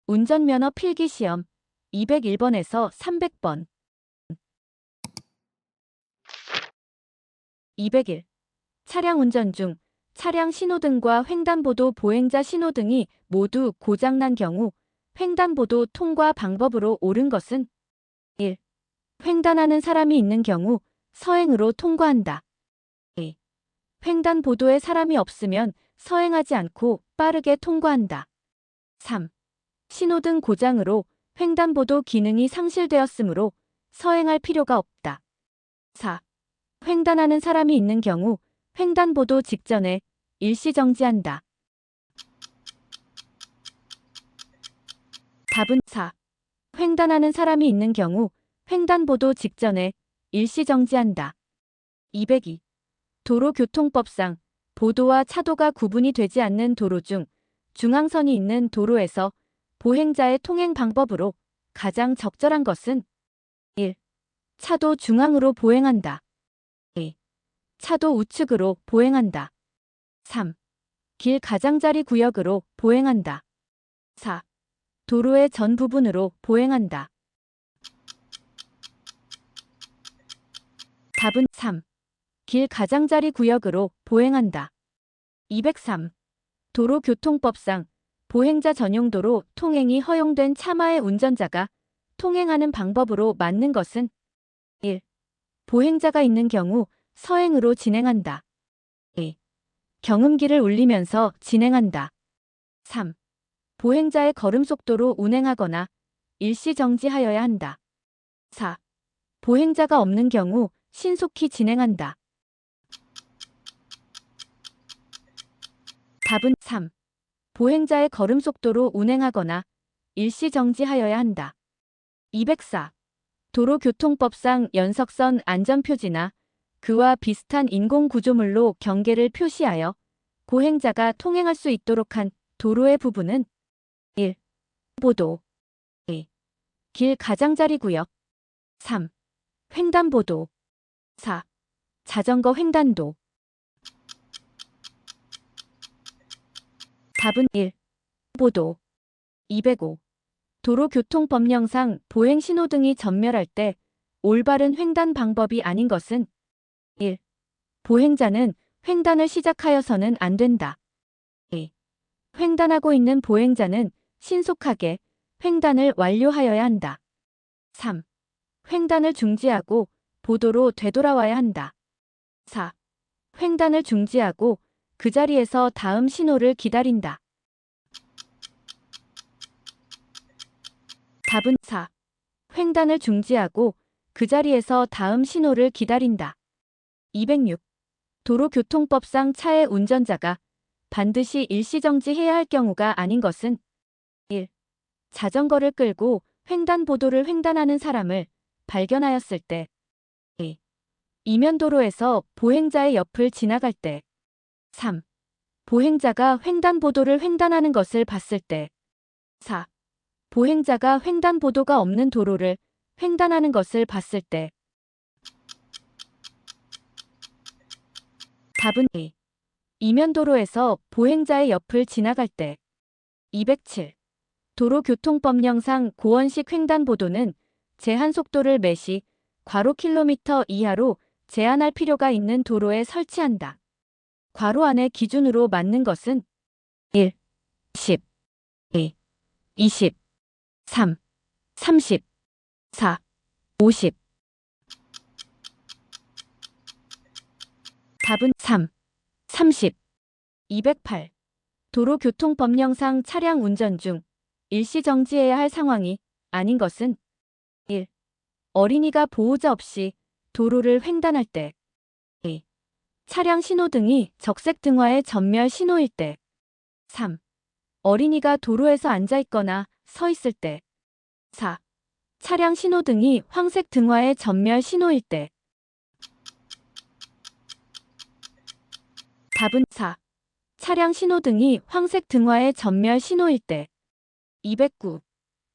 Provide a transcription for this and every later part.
운전면허 필기시험 201번에서 300번. 201. 차량 운전 중 차량 신호등과 횡단보도 보행자 신호등이 모두 고장난 경우 횡단보도 통과 방법으로 옳은 것은 1. 횡단하는 사람이 있는 경우 서행으로 통과한다. 2. 횡단보도에 사람이 없으면 서행하지 않고 빠르게 통과한다. 3. 신호등 고장으로 횡단보도 기능이 상실되었으므로 서행할 필요가 없다. 4. 횡단하는 사람이 있는 경우 횡단보도 직전에 일시정지한다. 답은 4. 횡단하는 사람이 있는 경우 횡단보도 직전에 일시정지한다. 202. 도로교통법상 보도와 차도가 구분이 되지 않는 도로 중 중앙선이 있는 도로에서 보행자의 통행 방법으로 가장 적절한 것은 1. 차도 중앙으로 보행한다. 2. 차도 우측으로 보행한다. 3. 길 가장자리 구역으로 보행한다. 4. 도로의 전 부분으로 보행한다. 답은 3. 길 가장자리 구역으로 보행한다. 203. 도로교통법상 보행자 전용도로 통행이 허용된 차마의 운전자가 통행하는 방법으로 맞는 것은 1. 보행자가 있는 경우 서행으로 진행한다. 2. 경음기를 울리면서 진행한다. 3. 보행자의 걸음 속도로 운행하거나 일시정지하여야 한다. 4. 보행자가 없는 경우 신속히 진행한다. 답은 3. 보행자의 걸음 속도로 운행하거나 일시정지하여야 한다. 204. 도로교통법상 연석선 안전표지나 그와 비슷한 인공구조물로 경계를 표시하여 보행자가 통행할 수 있도록 한 도로의 부분은 1. 보도 2. 길 가장자리 구역 3. 횡단보도 4. 자전거 횡단도. 답은 1. 보도. 205. 도로교통법령상 보행신호등이 전멸할 때 올바른 횡단 방법이 아닌 것은 1. 보행자는 횡단을 시작하여서는 안 된다. 2. 횡단하고 있는 보행자는 신속하게 횡단을 완료하여야 한다. 3. 횡단을 중지하고 보도로 되돌아와야 한다. 4. 횡단을 중지하고 그 자리에서 다음 신호를 기다린다. 답은 4. 횡단을 중지하고 그 자리에서 다음 신호를 기다린다. 206. 도로교통법상 차의 운전자가 반드시 일시정지해야 할 경우가 아닌 것은 1. 자전거를 끌고 횡단보도를 횡단하는 사람을 발견하였을 때 2. 이면도로에서 보행자의 옆을 지나갈 때 3. 보행자가 횡단보도를 횡단하는 것을 봤을 때 4. 보행자가 횡단보도가 없는 도로를 횡단하는 것을 봤을 때. 답은 2. 이면도로에서 보행자의 옆을 지나갈 때. 207. 도로교통법령상 고원식 횡단보도는 제한속도를 매시 괄호 킬로미터 이하로 제한할 필요가 있는 도로에 설치한다. 괄호 안에 기준으로 맞는 것은 1. 10 2. 20 3. 30 4. 50. 답은 3. 30. 208. 도로교통법령상 차량 운전 중 일시정지해야 할 상황이 아닌 것은 1. 어린이가 보호자 없이 도로를 횡단할 때 2. 차량 신호등이 적색 등화의 전멸 신호일 때 3. 어린이가 도로에서 앉아있거나 서 있을 때 4. 차량 신호등이 황색 등화의 전멸 신호일 때. 답은 4. 차량 신호등이 황색 등화의 전멸 신호일 때. 209.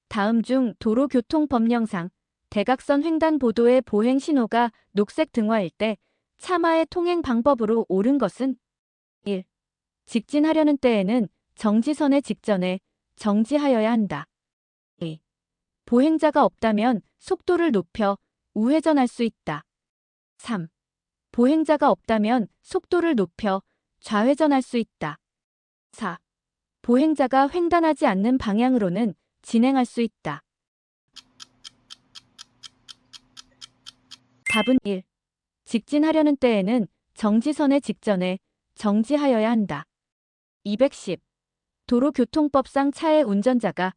다음 중 도로교통법령상 대각선 횡단보도의 보행 신호가 녹색 등화일 때 차마의 통행 방법으로 옳은 것은 1. 직진하려는 때에는 정지선에 직전에 정지하여야 한다. 2. 보행자가 없다면 속도를 높여 우회전할 수 있다. 3. 보행자가 없다면 속도를 높여 좌회전할 수 있다. 4. 보행자가 횡단하지 않는 방향으로는 진행할 수 있다. 답은 1. 직진하려는 때에는 정지선에 직전에 정지하여야 한다. 210. 도로교통법상 차의 운전자가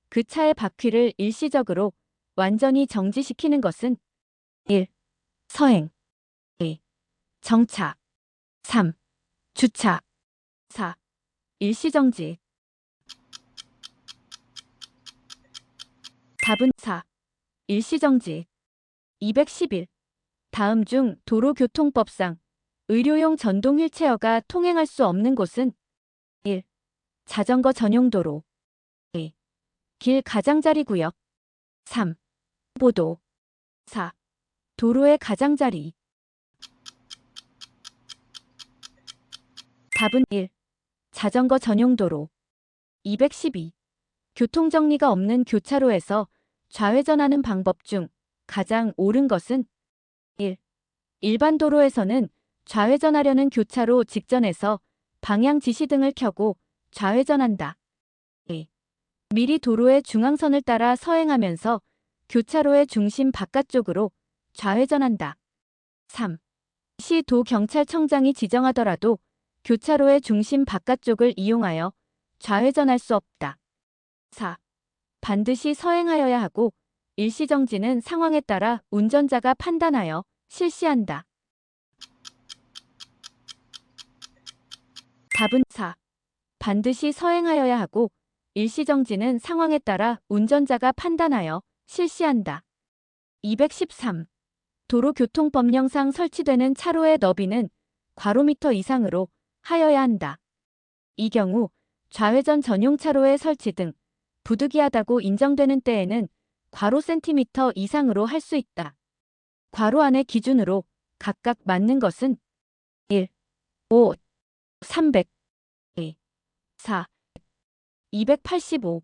그 차의 바퀴를 일시적으로 완전히 정지시키는 것은 1. 서행 2. 정차 3. 주차 4. 일시정지. 답은 4. 일시정지. 211. 다음 중 도로교통법상 의료용 전동 휠체어가 통행할 수 없는 곳은 1. 자전거 전용 도로 2. 길 가장자리 구역 3. 보도 4. 도로의 가장자리. 답은 1. 자전거 전용 도로. 212. 교통정리가 없는 교차로에서 좌회전하는 방법 중 가장 옳은 것은 1. 일반 도로에서는 좌회전하려는 교차로 직전에서 방향 지시등을 켜고 좌회전한다. 2. 미리 도로의 중앙선을 따라 서행하면서 교차로의 중심 바깥쪽으로 좌회전한다. 3. 시 도경찰청장이 지정하더라도 교차로의 중심 바깥쪽을 이용하여 좌회전할 수 없다. 4. 반드시 서행하여야 하고 일시정지는 상황에 따라 운전자가 판단하여 실시한다. 답은 4. 반드시 서행하여야 하고 일시정지는 상황에 따라 운전자가 판단하여 실시한다. 213. 도로교통법령상 설치되는 차로의 너비는 괄호미터 이상으로 하여야 한다. 이 경우 좌회전 전용 차로의 설치 등 부득이하다고 인정되는 때에는 괄호 센티미터 이상으로 할 수 있다. 괄호 안의 기준으로 각각 맞는 것은 1. 5. 300. 2. 4. 285.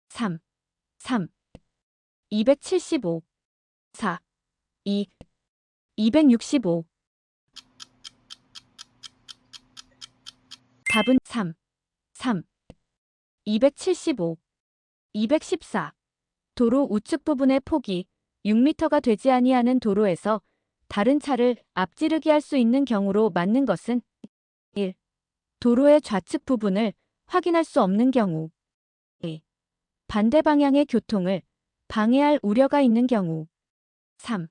3. 3. 275. 4. 2. 265. 답은 3. 3. 275. 214. 도로 우측 부분의 폭이 6m가 되지 아니하는 도로에서 다른 차를 앞지르기 할 수 있는 경우로 맞는 것은 1. 도로의 좌측 부분을 확인할 수 없는 경우 2. 반대 방향의 교통을 방해할 우려가 있는 경우 3.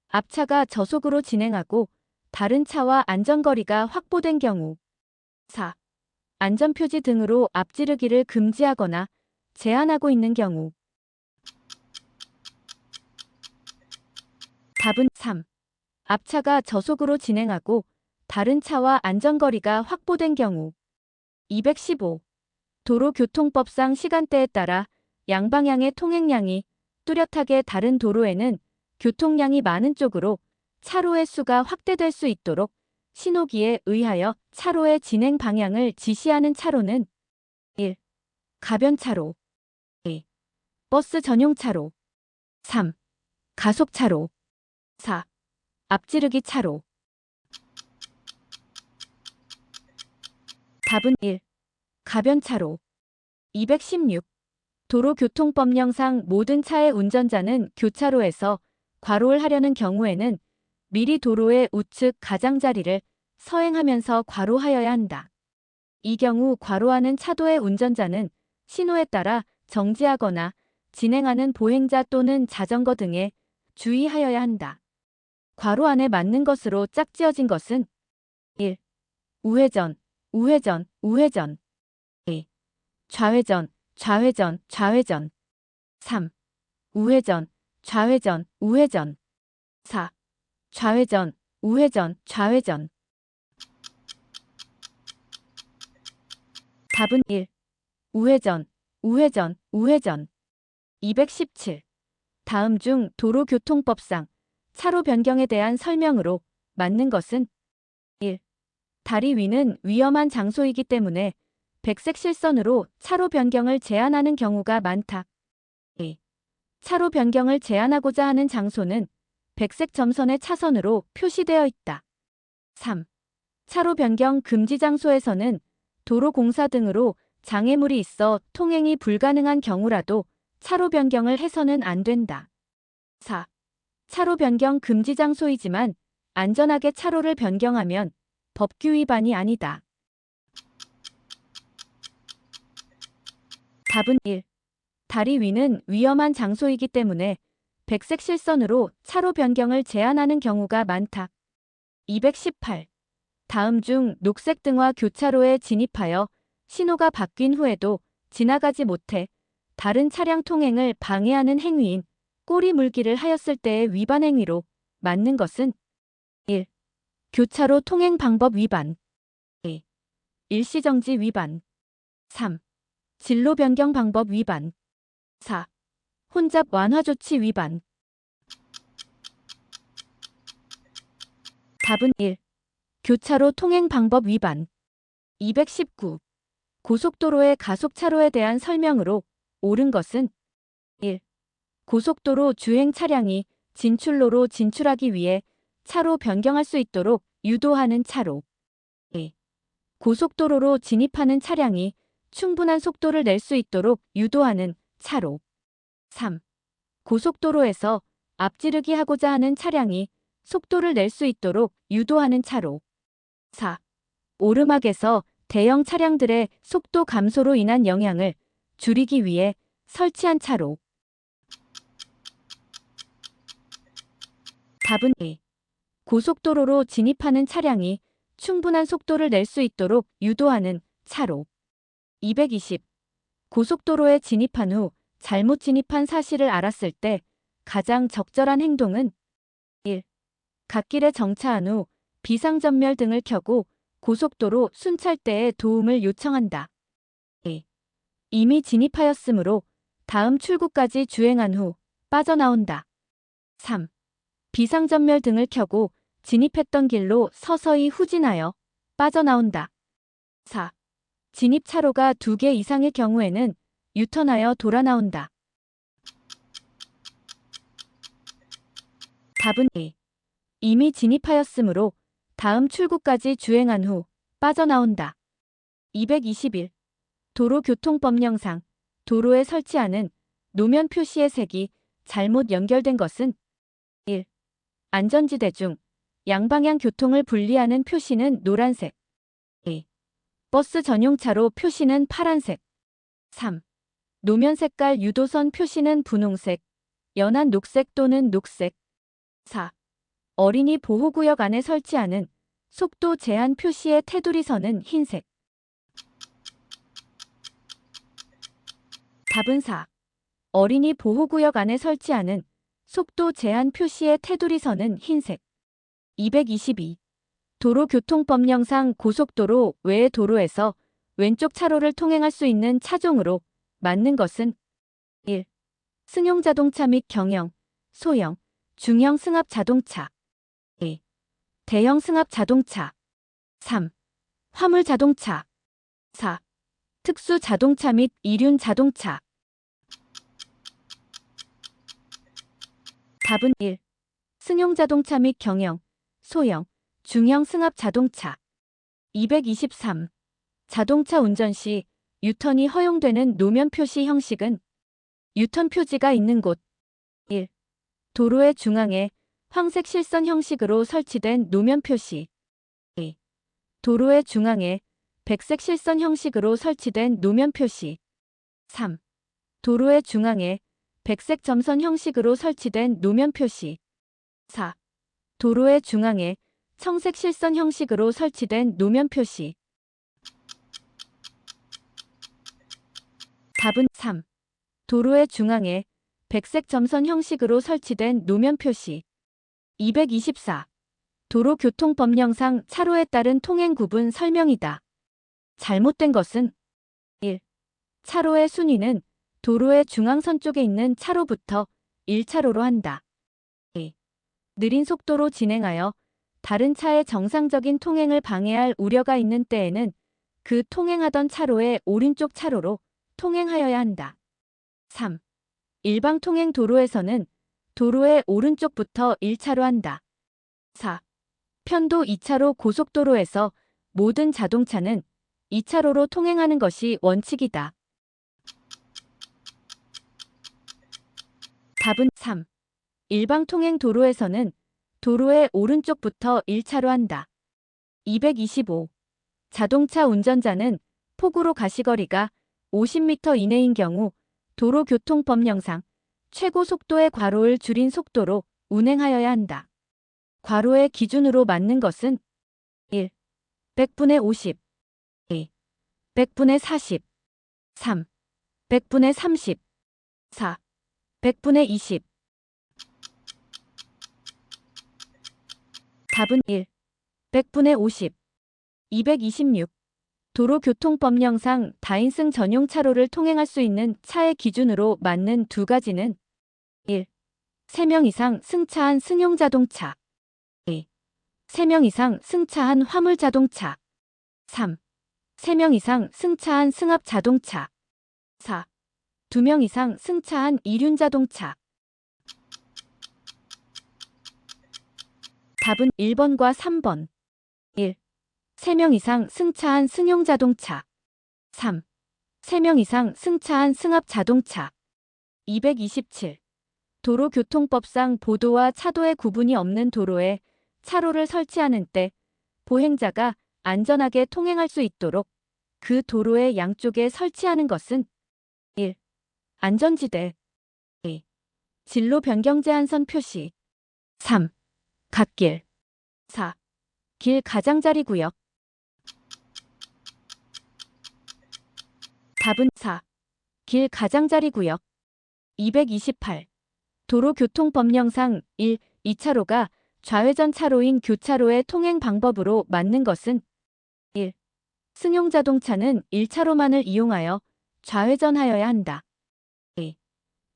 앞차가 저속으로 진행하고 다른 차와 안전거리가 확보된 경우 4. 안전표지 등으로 앞지르기를 금지하거나 제한하고 있는 경우. 답은 3. 앞차가 저속으로 진행하고 다른 차와 안전거리가 확보된 경우. 215. 도로교통법상 시간대에 따라 양방향의 통행량이 뚜렷하게 다른 도로에는 교통량이 많은 쪽으로 차로의 수가 확대될 수 있도록 신호기에 의하여 차로의 진행 방향을 지시하는 차로는 1. 가변차로 2. 버스 전용 차로 3. 가속차로 4. 앞지르기 차로. 답은 1. 가변차로. 216. 도로교통법령상 모든 차의 운전자는 교차로에서 과로를 하려는 경우에는 미리 도로의 우측 가장자리를 서행하면서 과로하여야 한다. 이 경우 과로하는 차도의 운전자는 신호에 따라 정지하거나 진행하는 보행자 또는 자전거 등에 주의하여야 한다. 괄호 안에 맞는 것으로 짝지어진 것은 1. 우회전, 우회전, 우회전 2. 좌회전, 좌회전, 좌회전 3. 우회전, 좌회전, 우회전 4. 좌회전, 우회전, 좌회전. 답은 1. 우회전, 우회전, 우회전. 217. 다음 중 도로교통법상 차로 변경에 대한 설명으로 맞는 것은 1. 다리 위는 위험한 장소이기 때문에 백색 실선으로 차로 변경을 제한하는 경우가 많다. 차로 변경을 제한하고자 하는 장소는 백색 점선의 차선으로 표시되어 있다. 3. 차로 변경 금지 장소에서는 도로 공사 등으로 장애물이 있어 통행이 불가능한 경우라도 차로 변경을 해서는 안 된다. 4. 차로 변경 금지 장소이지만 안전하게 차로를 변경하면 법규 위반이 아니다. 답은 1. 다리 위는 위험한 장소이기 때문에 백색 실선으로 차로 변경을 제한하는 경우가 많다. 218. 다음 중 녹색 등화 교차로에 진입하여 신호가 바뀐 후에도 지나가지 못해 다른 차량 통행을 방해하는 행위인 꼬리 물기를 하였을 때의 위반 행위로 맞는 것은 1. 교차로 통행 방법 위반 2. 일시정지 위반 3. 진로 변경 방법 위반 4. 혼잡 완화 조치 위반 답은 1. 교차로 통행 방법 위반 219. 고속도로의 가속차로에 대한 설명으로 옳은 것은 1. 고속도로 주행 차량이 진출로로 진출하기 위해 차로 변경할 수 있도록 유도하는 차로 2. 고속도로로 진입하는 차량이 충분한 속도를 낼 수 있도록 유도하는 차로 3. 고속도로에서 앞지르기 하고자 하는 차량이 속도를 낼 수 있도록 유도하는 차로 4. 오르막에서 대형 차량들의 속도 감소로 인한 영향을 줄이기 위해 설치한 차로 답은 2. 고속도로로 진입하는 차량이 충분한 속도를 낼 수 있도록 유도하는 차로 220. 고속도로에 진입한 후 잘못 진입한 사실을 알았을 때 가장 적절한 행동은 1. 갓길에 정차한 후 비상전멸 등을 켜고 고속도로 순찰대에 도움을 요청한다. 2. 이미 진입하였으므로 다음 출구까지 주행한 후 빠져나온다. 3. 비상전멸 등을 켜고 진입했던 길로 서서히 후진하여 빠져나온다. 4. 진입 차로가 2개 이상의 경우에는 유턴하여 돌아 나온다. 답은 2. 이미 진입하였으므로 다음 출구까지 주행한 후 빠져나온다. 221. 도로교통법령상 도로에 설치하는 노면 표시의 색이 잘못 연결된 것은 1. 안전지대 중 양방향 교통을 분리하는 표시는 노란색 2. 버스 전용차로 표시는 파란색 3. 노면 색깔 유도선 표시는 분홍색, 연한 녹색 또는 녹색 4. 어린이 보호구역 안에 설치하는 속도 제한 표시의 테두리 선은 흰색 답은 4. 어린이 보호구역 안에 설치하는 속도 제한 표시의 테두리 선은 흰색 222. 도로교통법령상 고속도로 외의 도로에서 왼쪽 차로를 통행할 수 있는 차종으로 맞는 것은 1. 승용 자동차 및 경영, 소형, 중형 승합 자동차 2. 대형 승합 자동차 3. 화물 자동차 4. 특수 자동차 및 이륜 자동차 답은 1. 승용 자동차 및 경영, 소형, 중형 승합 자동차 223. 자동차 운전 시 유턴이 허용되는 노면 표시 형식은 유턴 표지가 있는 곳 1. 도로의 중앙에 황색 실선 형식으로 설치된 노면 표시 2. 도로의 중앙에 백색 실선 형식으로 설치된 노면 표시 3. 도로의 중앙에 백색 점선 형식으로 설치된 노면 표시 4. 도로의 중앙에 청색 실선 형식으로 설치된 노면 표시 답은 3. 도로의 중앙에 백색 점선 형식으로 설치된 노면 표시 224. 도로교통법령상 차로에 따른 통행 구분 설명이다. 잘못된 것은 1. 차로의 순위는 도로의 중앙선 쪽에 있는 차로부터 1차로로 한다. 2. 느린 속도로 진행하여 다른 차의 정상적인 통행을 방해할 우려가 있는 때에는 그 통행하던 차로의 오른쪽 차로로 통행하여야 한다. 3. 일방통행 도로에서는 도로의 오른쪽부터 1차로 한다. 4. 편도 2차로 고속도로에서 모든 자동차는 2차로로 통행하는 것이 원칙이다. 답은 3. 일방통행 도로에서는 도로의 오른쪽부터 1차로 한다. 225. 자동차 운전자는 폭우로 가시거리가 50m 이내인 경우 도로교통법령상 최고 속도의 괄호를 줄인 속도로 운행하여야 한다. 괄호의 기준으로 맞는 것은 1. 100분의 50 2. 100분의 40 3. 100분의 30 4. 100분의 20 답은 1. 100분의 50 226. 도로교통법령상 다인승 전용 차로를 통행할 수 있는 차의 기준으로 맞는 두 가지는 1. 3명 이상 승차한 승용자동차 2. 3명 이상 승차한 화물자동차 3. 3명 이상 승차한 승합자동차 4. 2명 이상 승차한 이륜자동차 답은 1번과 3번 1. 3명 이상 승차한 승용자동차 3. 3명 이상 승차한 승합자동차 227. 도로교통법상 보도와 차도의 구분이 없는 도로에 차로를 설치하는 때 보행자가 안전하게 통행할 수 있도록 그 도로의 양쪽에 설치하는 것은 1. 안전지대 2. 진로 변경 제한선 표시 3. 갓길 4. 길 가장자리 구역 답은 4. 길 가장자리 구역 228. 도로교통법령상 1. 2차로가 좌회전 차로인 교차로의 통행 방법으로 맞는 것은 1. 승용자동차는 1차로만을 이용하여 좌회전하여야 한다. 2.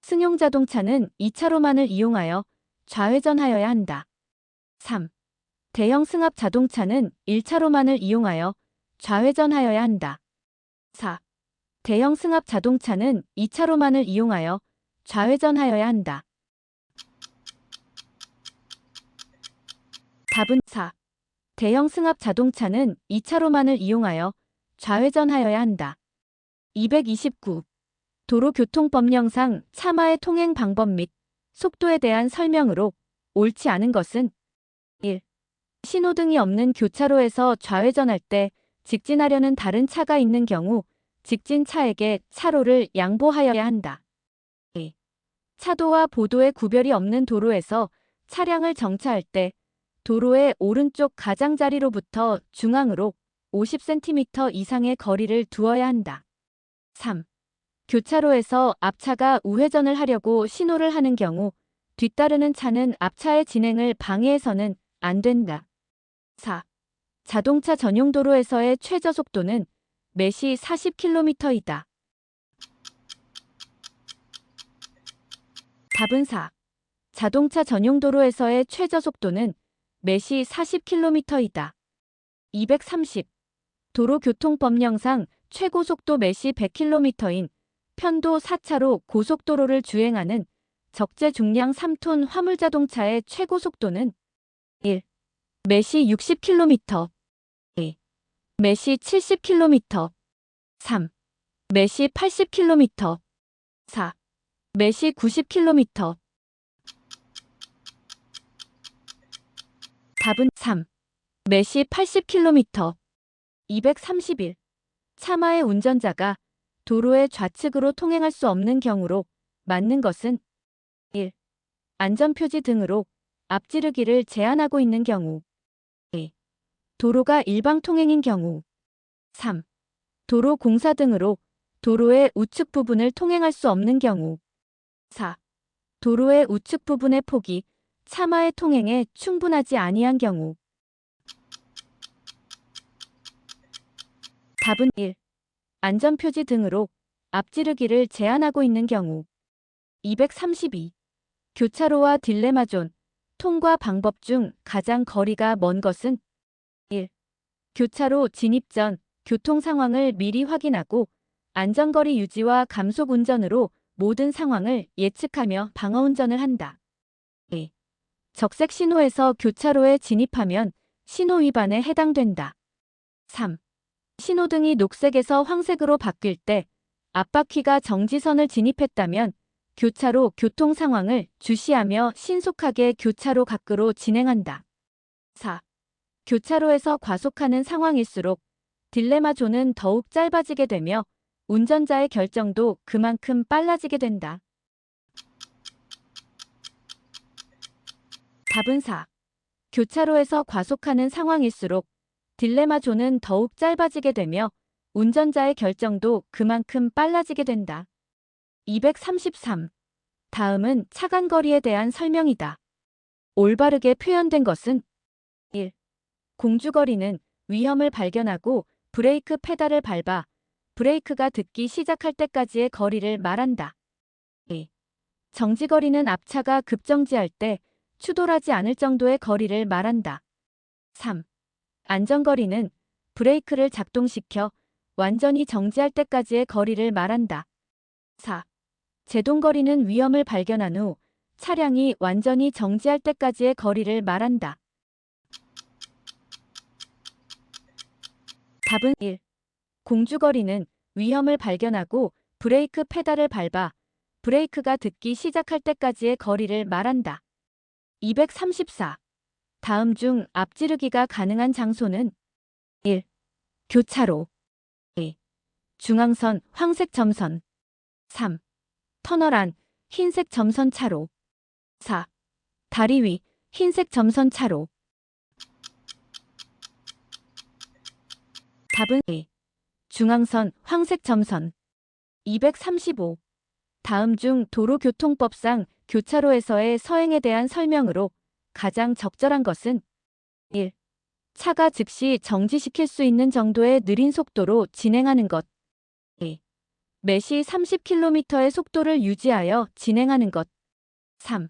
승용자동차는 2차로만을 이용하여 좌회전하여야 한다. 3. 대형 승합 자동차는 1차로만을 이용하여 좌회전하여야 한다. 4. 대형 승합 자동차는 2차로만을 이용하여 좌회전하여야 한다. 답은 4. 대형 승합 자동차는 2차로만을 이용하여 좌회전하여야 한다. 229. 도로교통법령상 차마의 통행 방법 및 속도에 대한 설명으로 옳지 않은 것은 1. 신호등이 없는 교차로에서 좌회전할 때 직진하려는 다른 차가 있는 경우 직진 차에게 차로를 양보하여야 한다. 2. 차도와 보도의 구별이 없는 도로에서 차량을 정차할 때 도로의 오른쪽 가장자리로부터 중앙으로 50cm 이상의 거리를 두어야 한다. 3. 교차로에서 앞차가 우회전을 하려고 신호를 하는 경우 뒤따르는 차는 앞차의 진행을 방해해서는 안 된다. 4. 자동차 전용 도로에서의 최저 속도는 매시 40km이다. 답은 4. 자동차 전용 도로에서의 최저 속도는 매시 40km이다. 230. 도로교통법령상 최고속도 매시 100km인 편도 4차로 고속도로를 주행하는 적재 중량 3톤 화물자동차의 최고속도는 1. 매시 60km 2. 매시 70km 3. 매시 80km 4. 매시 90km 답은 3. 매시 80km 231. 차마의 운전자가 도로의 좌측으로 통행할 수 없는 경우로 맞는 것은 1. 안전표지 등으로 앞지르기를 제한하고 있는 경우 2. 도로가 일방통행인 경우 3. 도로 공사 등으로 도로의 우측 부분을 통행할 수 없는 경우 4. 도로의 우측 부분의 폭이 차마의 통행에 충분하지 아니한 경우 답은 1. 안전표지 등으로 앞지르기를 제한하고 있는 경우 232. 교차로와 딜레마존, 통과 방법 중 가장 거리가 먼 것은 1. 교차로 진입 전 교통 상황을 미리 확인하고 안전거리 유지와 감속 운전으로 모든 상황을 예측하며 방어운전을 한다. 2. 적색 신호에서 교차로에 진입하면 신호 위반에 해당된다. 3. 신호등이 녹색에서 황색으로 바뀔 때 앞바퀴가 정지선을 진입했다면 교차로 교통 상황을 주시하며 신속하게 교차로 밖으로 진행한다. 4. 교차로에서 과속하는 상황일수록 딜레마 존은 더욱 짧아지게 되며 운전자의 결정도 그만큼 빨라지게 된다. 답은 4. 교차로에서 과속하는 상황일수록 딜레마 존은 더욱 짧아지게 되며 운전자의 결정도 그만큼 빨라지게 된다. 233. 다음은 차간거리에 대한 설명이다. 올바르게 표현된 것은 1. 공주거리는 위험을 발견하고 브레이크 페달을 밟아 브레이크가 닿기 시작할 때까지의 거리를 말한다. 2. 정지거리는 앞차가 급정지할 때 추돌하지 않을 정도의 거리를 말한다. 3. 안전거리는 브레이크를 작동시켜 완전히 정지할 때까지의 거리를 말한다. 4. 제동거리는 위험을 발견한 후 차량이 완전히 정지할 때까지의 거리를 말한다. 답은 1. 공주거리는 위험을 발견하고 브레이크 페달을 밟아 브레이크가 닿기 시작할 때까지의 거리를 말한다. 234. 다음 중 앞지르기가 가능한 장소는 1. 교차로 2. 중앙선 황색 점선 3. 터널 안 흰색 점선 차로 4. 다리 위 흰색 점선 차로 답은 2. 중앙선 황색 점선 235. 다음 중 도로교통법상 교차로에서의 서행에 대한 설명으로 가장 적절한 것은 1. 차가 즉시 정지시킬 수 있는 정도의 느린 속도로 진행하는 것 2. 매시 30km의 속도를 유지하여 진행하는 것 3.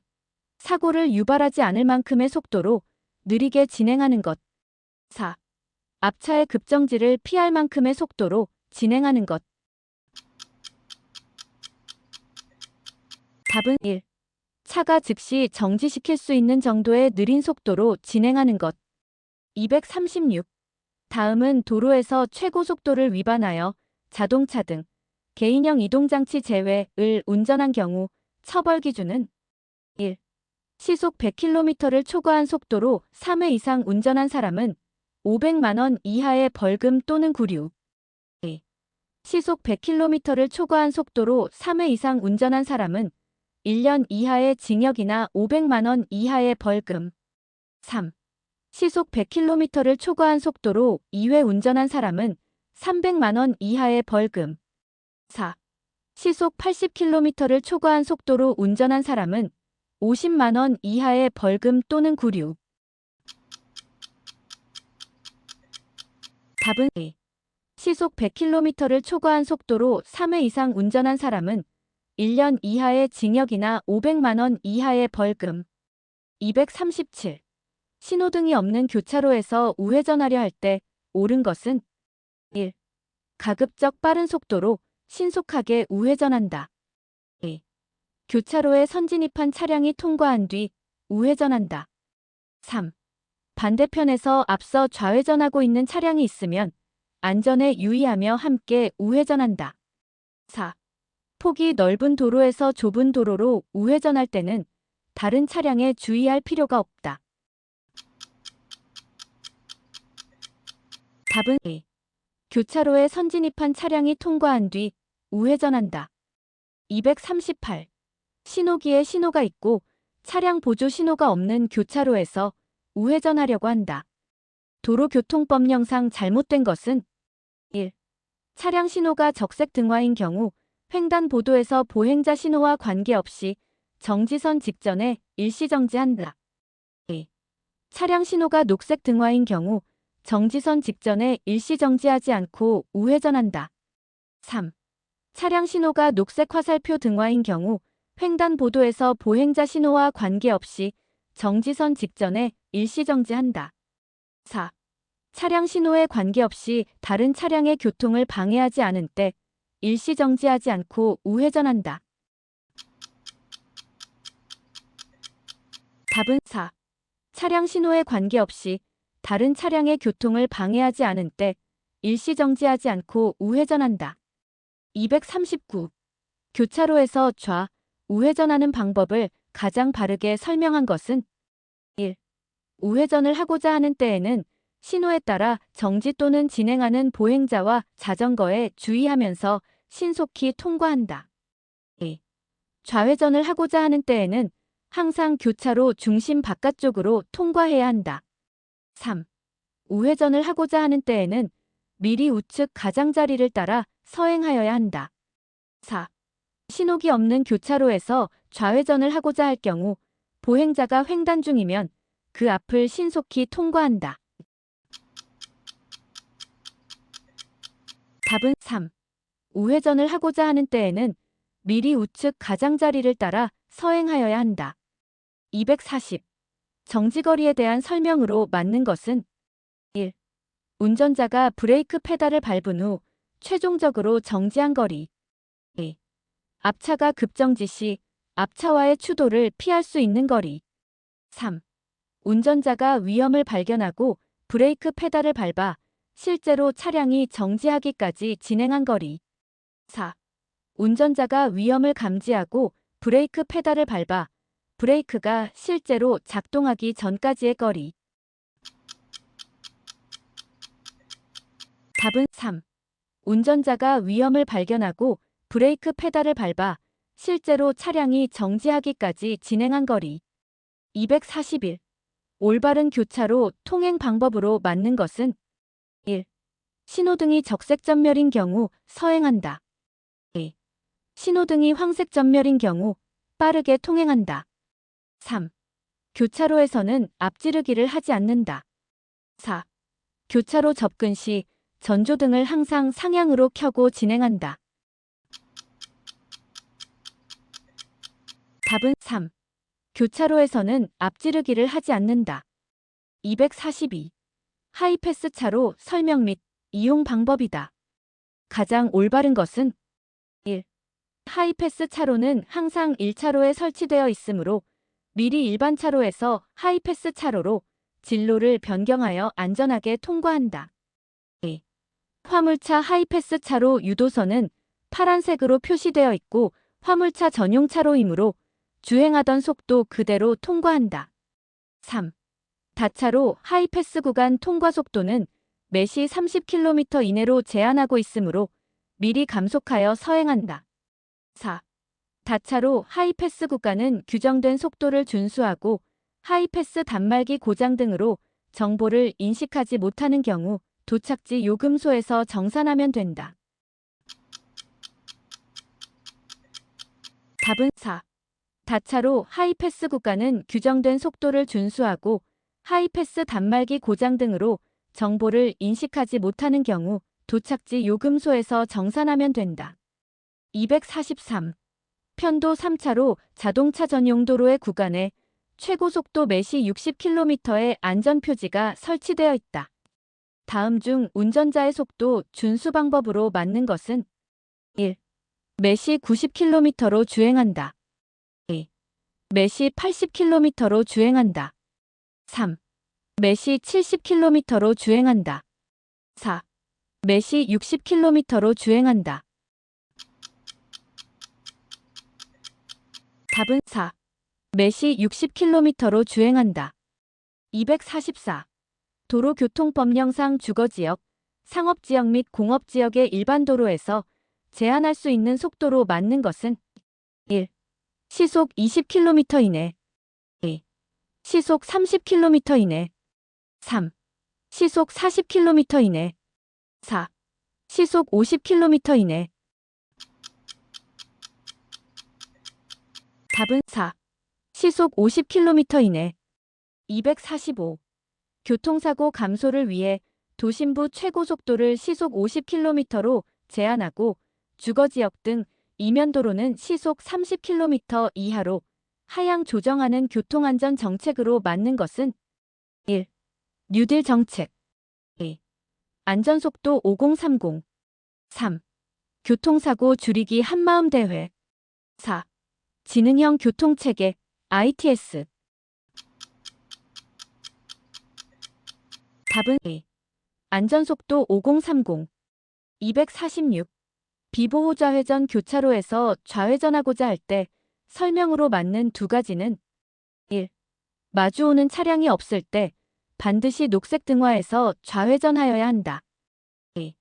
사고를 유발하지 않을 만큼의 속도로 느리게 진행하는 것 4. 앞차의 급정지를 피할 만큼의 속도로 진행하는 것. 답은 1. 차가 즉시 정지시킬 수 있는 정도의 느린 속도로 진행하는 것. 236. 다음은 도로에서 최고 속도를 위반하여 자동차 등 개인형 이동장치 제외를 운전한 경우 처벌 기준은 1. 시속 100km를 초과한 속도로 3회 이상 운전한 사람은 500만 원 이하의 벌금 또는 구류. 2. 시속 100km를 초과한 속도로 3회 이상 운전한 사람은 1년 이하의 징역이나 500만 원 이하의 벌금. 3. 시속 100km를 초과한 속도로 2회 운전한 사람은 300만 원 이하의 벌금. 4. 시속 80km를 초과한 속도로 운전한 사람은 50만 원 이하의 벌금 또는 구류. 답은 2. 시속 100km를 초과한 속도로 3회 이상 운전한 사람은 1년 이하의 징역이나 500만 원 이하의 벌금. 237. 신호등이 없는 교차로에서 우회전하려 할 때 옳은 것은 1. 가급적 빠른 속도로 신속하게 우회전한다. 2. 교차로에 선진입한 차량이 통과한 뒤 우회전한다. 3. 반대편에서 앞서 좌회전하고 있는 차량이 있으면 안전에 유의하며 함께 우회전한다. 4. 폭이 넓은 도로에서 좁은 도로로 우회전할 때는 다른 차량에 주의할 필요가 없다. 답은 2. 교차로에 선진입한 차량이 통과한 뒤 우회전한다. 238. 신호기에 신호가 있고 차량 보조 신호가 없는 교차로에서 우회전하려고 한다. 도로교통법령상 잘못된 것은 1. 차량 신호가 적색 등화인 경우 횡단보도에서 보행자 신호와 관계없이 정지선 직전에 일시정지한다. 2. 차량 신호가 녹색 등화인 경우 정지선 직전에 일시정지하지 않고 우회전한다. 3. 차량 신호가 녹색 화살표 등화인 경우 횡단보도에서 보행자 신호와 관계없이 정지선 직전에 일시정지한다. 4. 차량 신호에 관계없이 다른 차량의 교통을 방해하지 않은 때 일시정지하지 않고 우회전한다. 답은 4. 차량 신호에 관계없이 다른 차량의 교통을 방해하지 않은 때 일시 정지하지 않고 우회전한다. 239. 교차로에서 좌, 우회전하는 방법을 가장 바르게 설명한 것은 1. 우회전을 하고자 하는 때에는 신호에 따라 정지 또는 진행하는 보행자와 자전거에 주의하면서 신속히 통과한다. 2. 좌회전을 하고자 하는 때에는 항상 교차로 중심 바깥쪽으로 통과해야 한다. 3. 우회전을 하고자 하는 때에는 미리 우측 가장자리를 따라 서행하여야 한다. 4. 신호기 없는 교차로에서 좌회전을 하고자 할 경우 보행자가 횡단 중이면 그 앞을 신속히 통과한다. 답은 3. 우회전을 하고자 하는 때에는 미리 우측 가장자리를 따라 서행하여야 한다. 240. 정지거리에 대한 설명으로 맞는 것은 1. 운전자가 브레이크 페달을 밟은 후 최종적으로 정지한 거리. 2. 앞차가 급정지 시 앞차와의 추돌을 피할 수 있는 거리. 3. 운전자가 위험을 발견하고 브레이크 페달을 밟아 실제로 차량이 정지하기까지 진행한 거리. 4. 운전자가 위험을 감지하고 브레이크 페달을 밟아 브레이크가 실제로 작동하기 전까지의 거리. 답은 3. 운전자가 위험을 발견하고 브레이크 페달을 밟아 실제로 차량이 정지하기까지 진행한 거리. 241. 올바른 교차로 통행 방법으로 맞는 것은 1. 신호등이 적색 전멸인 경우 서행한다. 2. 신호등이 황색 전멸인 경우 빠르게 통행한다. 3. 교차로에서는 앞지르기를 하지 않는다. 4. 교차로 접근 시 전조등을 항상 상향으로 켜고 진행한다. 답은 3. 교차로에서는 앞지르기를 하지 않는다. 242. 하이패스 차로 설명 및 이용 방법이다. 가장 올바른 것은 1. 하이패스 차로는 항상 1차로에 설치되어 있으므로 미리 일반 차로에서 하이패스 차로로 진로를 변경하여 안전하게 통과한다. 2. 화물차 하이패스 차로 유도선은 파란색으로 표시되어 있고 화물차 전용 차로이므로 주행하던 속도 그대로 통과한다. 3. 다차로 하이패스 구간 통과 속도는 매시 30km 이내로 제한하고 있으므로 미리 감속하여 서행한다. 4. 다차로 하이패스 구간은 규정된 속도를 준수하고 하이패스 단말기 고장 등으로 정보를 인식하지 못하는 경우 도착지 요금소에서 정산하면 된다. 답은 4. 다차로 하이패스 구간은 규정된 속도를 준수하고 하이패스 단말기 고장 등으로 정보를 인식하지 못하는 경우 도착지 요금소에서 정산하면 된다. 243. 편도 3차로 자동차 전용 도로의 구간에 최고속도 매시 60km의 안전표지가 설치되어 있다. 다음 중 운전자의 속도 준수 방법으로 맞는 것은 1. 매시 90km로 주행한다. 2. 매시 80km로 주행한다. 3. 매시 70km로 주행한다. 4. 매시 60km로 주행한다. 답은 4. 매시 60km로 주행한다. 244. 도로교통법령상 주거지역, 상업지역 및 공업지역의 일반 도로에서 제한할 수 있는 속도로 맞는 것은 1. 시속 20km 이내. 2. 시속 30km 이내. 3. 시속 40km 이내. 4. 시속 50km 이내. 답은 4. 시속 50km 이내. 245. 교통사고 감소를 위해 도심부 최고속도를 시속 50km로 제한하고 주거지역 등 이면도로는 시속 30km 이하로 하향 조정하는 교통안전 정책으로 맞는 것은 1. 뉴딜 정책. 2. 안전속도 5030. 3. 교통사고 줄이기 한마음 대회. 4. 지능형 교통체계 ITS. 답은 A. 안전속도 5030. 246. 비보호 좌회전 교차로에서 좌회전하고자 할 때 설명으로 맞는 두 가지는 1. 마주오는 차량이 없을 때 반드시 녹색 등화에서 좌회전하여야 한다. 2.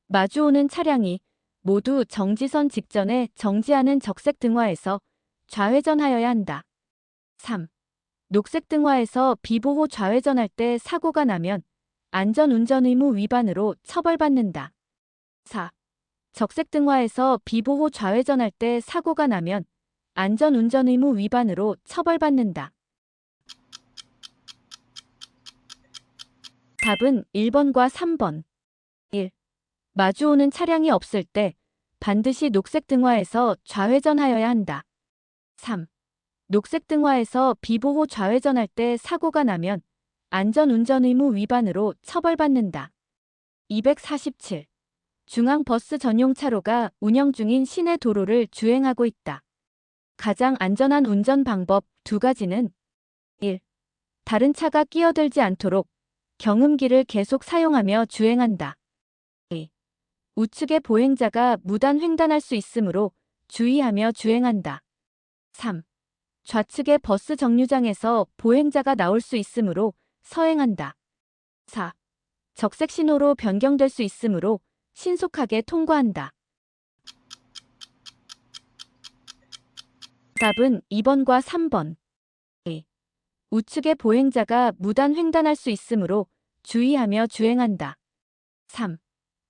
마주오는 차량이 모두 정지선 직전에 정지하는 적색 등화에서 좌회전하여야 한다. 3. 녹색 등화에서 비보호 좌회전할 때 사고가 나면 안전운전 의무 위반으로 처벌받는다. 4. 적색 등화에서 비보호 좌회전할 때 사고가 나면 안전운전 의무 위반으로 처벌받는다. 답은 1번과 3번. 1. 마주오는 차량이 없을 때 반드시 녹색 등화에서 좌회전하여야 한다. 3. 녹색 등화에서 비보호 좌회전할 때 사고가 나면 안전운전 의무 위반으로 처벌받는다. 247. 중앙버스 전용 차로가 운영 중인 시내 도로를 주행하고 있다. 가장 안전한 운전 방법 두 가지는 1. 다른 차가 끼어들지 않도록 경음기를 계속 사용하며 주행한다. 2. 우측의 보행자가 무단 횡단할 수 있으므로 주의하며 주행한다. 3. 좌측의 버스 정류장에서 보행자가 나올 수 있으므로 서행한다. 4. 적색 신호로 변경될 수 있으므로 신속하게 통과한다. 답은 2번과 3번. 2. 우측의 보행자가 무단 횡단할 수 있으므로 주의하며 주행한다. 3.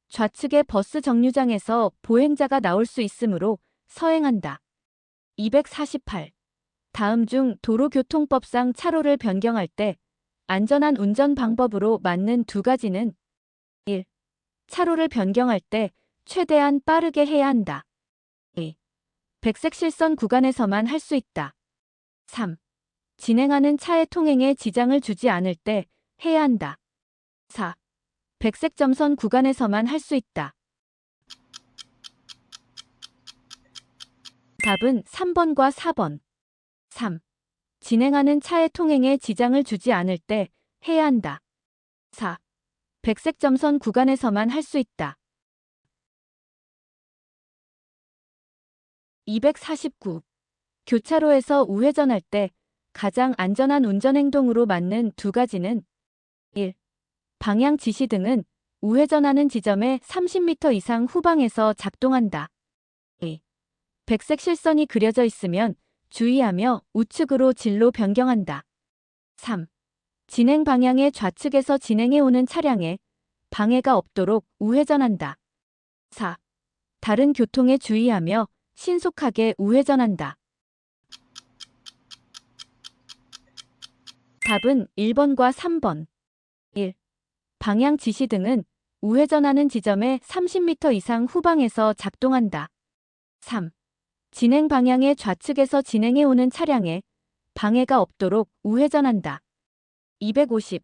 좌측의 버스 정류장에서 보행자가 나올 수 있으므로 서행한다. 248. 다음 중 도로교통법상 차로를 변경할 때 안전한 운전 방법으로 맞는 두 가지는 1. 차로를 변경할 때 최대한 빠르게 해야 한다. 2. 백색 실선 구간에서만 할 수 있다. 3. 진행하는 차의 통행에 지장을 주지 않을 때 해야 한다. 4. 백색 점선 구간에서만 할 수 있다. 답은 3번과 4번. 3. 진행하는 차의 통행에 지장을 주지 않을 때 해야 한다. 4. 백색 점선 구간에서만 할 수 있다. 249. 교차로에서 우회전할 때 가장 안전한 운전행동으로 맞는 두 가지는 1. 방향 지시등은 우회전하는 지점에 30m 이상 후방에서 작동한다. 2. 백색 실선이 그려져 있으면 주의하며 우측으로 진로 변경한다. 3. 진행 방향의 좌측에서 진행해 오는 차량에 방해가 없도록 우회전한다. 4. 다른 교통에 주의하며 신속하게 우회전한다. 답은 1번과 3번. 1. 방향 지시등은 우회전하는 지점에 30m 이상 후방에서 작동한다. 3. 진행 방향의 좌측에서 진행해 오는 차량에 방해가 없도록 우회전한다. 250.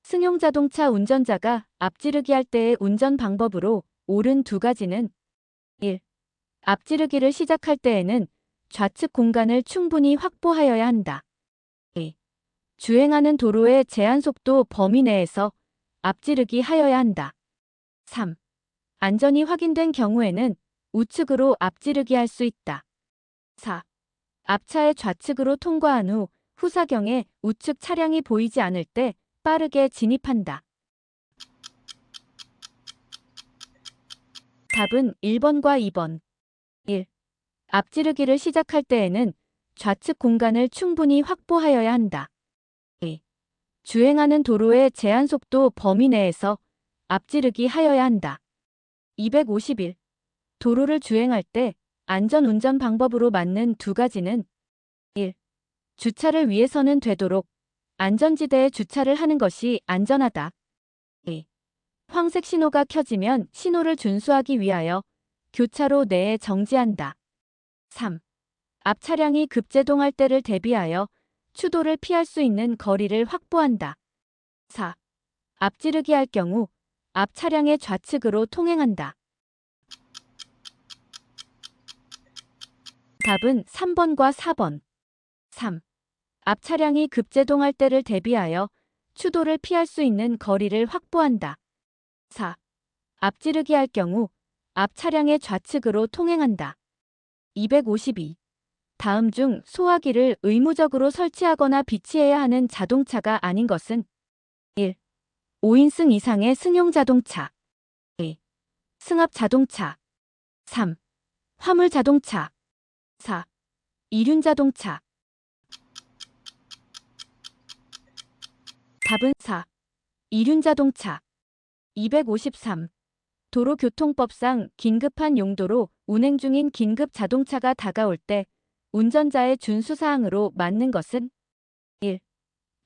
승용자동차 운전자가 앞지르기 할 때의 운전 방법으로 옳은 두 가지는 1. 앞지르기를 시작할 때에는 좌측 공간을 충분히 확보하여야 한다. 2. 주행하는 도로의 제한속도 범위 내에서 앞지르기 하여야 한다. 3. 안전이 확인된 경우에는 우측으로 앞지르기 할 수 있다. 4. 앞차의 좌측으로 통과한 후 후사경에 우측 차량이 보이지 않을 때 빠르게 진입한다. 답은 1번과 2번. 1. 앞지르기를 시작할 때에는 좌측 공간을 충분히 확보하여야 한다. 2. 주행하는 도로의 제한속도 범위 내에서 앞지르기 하여야 한다. 251. 도로를 주행할 때 안전운전 방법으로 맞는 두 가지는 1. 주차를 위해서는 되도록 안전지대에 주차를 하는 것이 안전하다. 2. 황색 신호가 켜지면 신호를 준수하기 위하여 교차로 내에 정지한다. 3. 앞 차량이 급제동할 때를 대비하여 추돌을 피할 수 있는 거리를 확보한다. 4. 앞지르기 할 경우 앞 차량의 좌측으로 통행한다. 답은 3번과 4번. 3. 앞 차량이 급제동할 때를 대비하여 추돌을 피할 수 있는 거리를 확보한다. 4. 앞지르기 할 경우 앞 차량의 좌측으로 통행한다. 252. 다음 중 소화기를 의무적으로 설치하거나 비치해야 하는 자동차가 아닌 것은 1. 5인승 이상의 승용 자동차 2. 승합 자동차 3. 화물 자동차 4. 이륜 자동차 답은 4. 이륜 자동차 253. 도로교통법상 긴급한 용도로 운행 중인 긴급 자동차가 다가올 때 운전자의 준수사항으로 맞는 것은 1.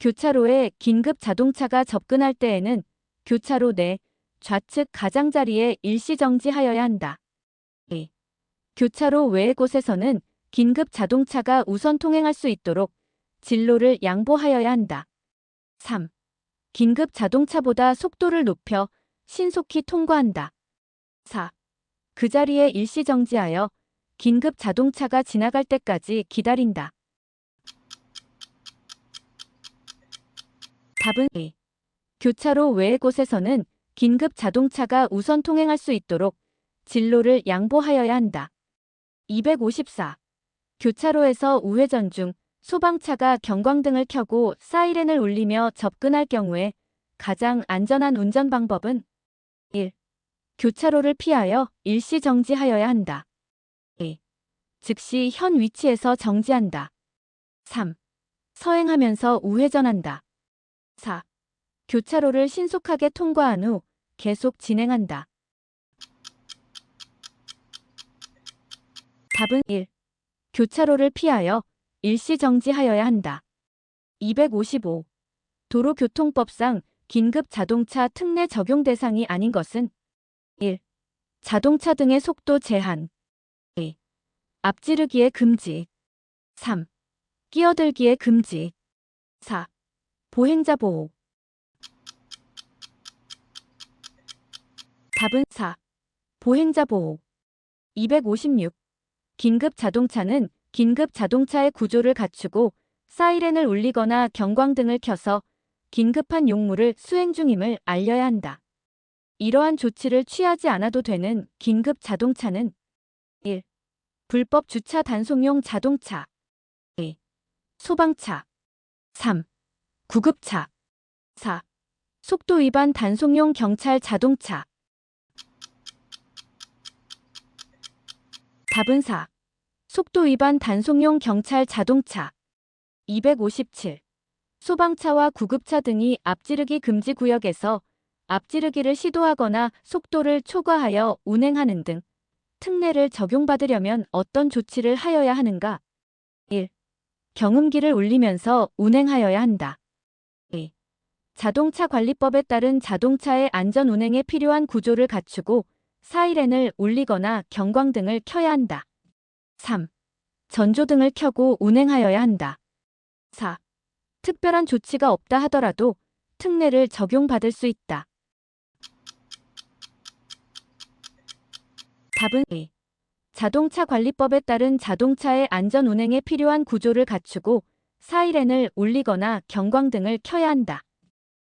교차로에 긴급 자동차가 접근할 때에는 교차로 내 좌측 가장자리에 일시 정지하여야 한다. 2. 교차로 외의 곳에서는 긴급 자동차가 우선 통행할 수 있도록 진로를 양보하여야 한다. 3. 긴급 자동차보다 속도를 높여 신속히 통과한다. 4. 그 자리에 일시 정지하여 긴급 자동차가 지나갈 때까지 기다린다. 답은 2. 교차로 외의 곳에서는 긴급 자동차가 우선 통행할 수 있도록 진로를 양보하여야 한다. 254. 교차로에서 우회전 중 소방차가 경광등을 켜고 사이렌을 울리며 접근할 경우에 가장 안전한 운전 방법은 1. 교차로를 피하여 일시 정지하여야 한다. 2. 즉시 현 위치에서 정지한다. 3. 서행하면서 우회전한다. 4. 교차로를 신속하게 통과한 후 계속 진행한다. 답은 1. 교차로를 피하여 일시 정지하여야 한다. 255. 도로교통법상 긴급 자동차 특례 적용 대상이 아닌 것은 1. 자동차 등의 속도 제한 2. 앞지르기의 금지 3. 끼어들기의 금지 4. 보행자 보호 답은 4. 보행자 보호 256. 긴급 자동차는 긴급 자동차의 구조를 갖추고 사이렌을 울리거나 경광등을 켜서 긴급한 용무를 수행 중임을 알려야 한다. 이러한 조치를 취하지 않아도 되는 긴급 자동차는 1. 불법 주차 단속용 자동차 2. 소방차 3. 구급차 4. 속도 위반 단속용 경찰 자동차 답은 4. 속도 위반 단속용 경찰 자동차 257. 소방차와 구급차 등이 앞지르기 금지 구역에서 앞지르기를 시도하거나 속도를 초과하여 운행하는 등 특례를 적용받으려면 어떤 조치를 하여야 하는가? 1. 경음기를 울리면서 운행하여야 한다. 2. 자동차관리법에 따른 자동차의 안전 운행에 필요한 구조를 갖추고 사이렌을 울리거나 경광등을 켜야 한다. 3. 전조등을 켜고 운행하여야 한다. 4. 특별한 조치가 없다 하더라도 특례를 적용받을 수 있다. 답은 2. 자동차관리법에 따른 자동차의 안전 운행에 필요한 구조를 갖추고 사이렌을 울리거나 경광등을 켜야 한다.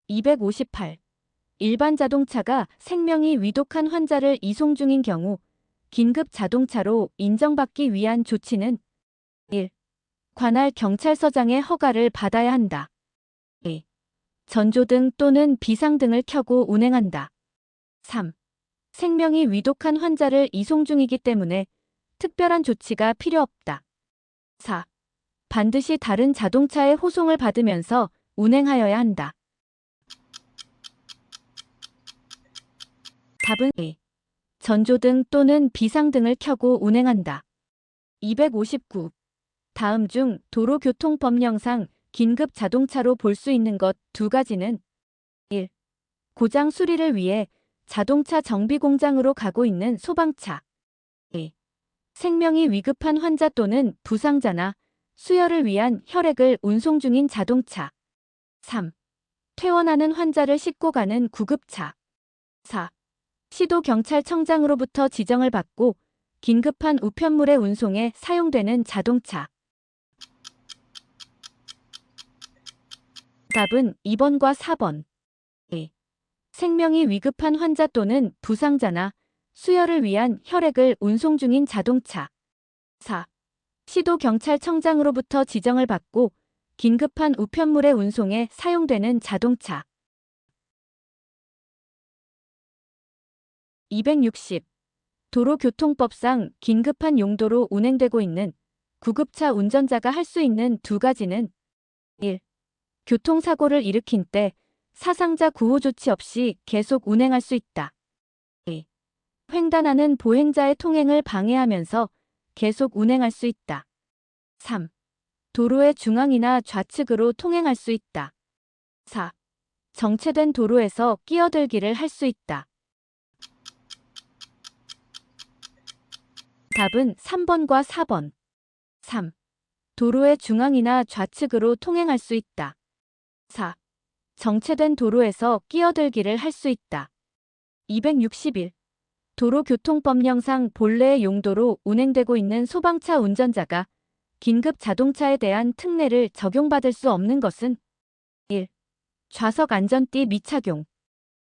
258. 일반 자동차가 생명이 위독한 환자를 이송 중인 경우 긴급 자동차로 인정받기 위한 조치는 1. 관할 경찰서장의 허가를 받아야 한다. 2. 전조등 또는 비상등을 켜고 운행한다. 3. 생명이 위독한 환자를 이송 중이기 때문에 특별한 조치가 필요 없다. 4. 반드시 다른 자동차의 호송을 받으면서 운행하여야 한다. 답은 2. 전조등 또는 비상등을 켜고 운행한다. 259. 다음 중 도로교통법령상 긴급 자동차로 볼 수 있는 것 두 가지는 1. 고장 수리를 위해 자동차 정비 공장으로 가고 있는 소방차 2. 생명이 위급한 환자 또는 부상자나 수혈을 위한 혈액을 운송 중인 자동차 3. 퇴원하는 환자를 싣고 가는 구급차 4. 시도경찰청장으로부터 지정을 받고 긴급한 우편물의 운송에 사용되는 자동차 답은 2번과 4번. 2. 생명이 위급한 환자 또는 부상자나 수혈을 위한 혈액을 운송 중인 자동차. 4. 시도경찰청장으로부터 지정을 받고 긴급한 우편물의 운송에 사용되는 자동차. 260. 도로교통법상 긴급한 용도로 운행되고 있는 구급차 운전자가 할 수 있는 두 가지는 1. 교통사고를 일으킨 때 사상자 구호 조치 없이 계속 운행할 수 있다. 2. 횡단하는 보행자의 통행을 방해하면서 계속 운행할 수 있다. 3. 도로의 중앙이나 좌측으로 통행할 수 있다. 4. 정체된 도로에서 끼어들기를 할 수 있다. 답은 3번과 4번. 3. 도로의 중앙이나 좌측으로 통행할 수 있다. 4. 정체된 도로에서 끼어들기를 할 수 있다. 261. 도로교통법령상 본래의 용도로 운행되고 있는 소방차 운전자가 긴급 자동차에 대한 특례를 적용받을 수 없는 것은 1. 좌석 안전띠 미착용.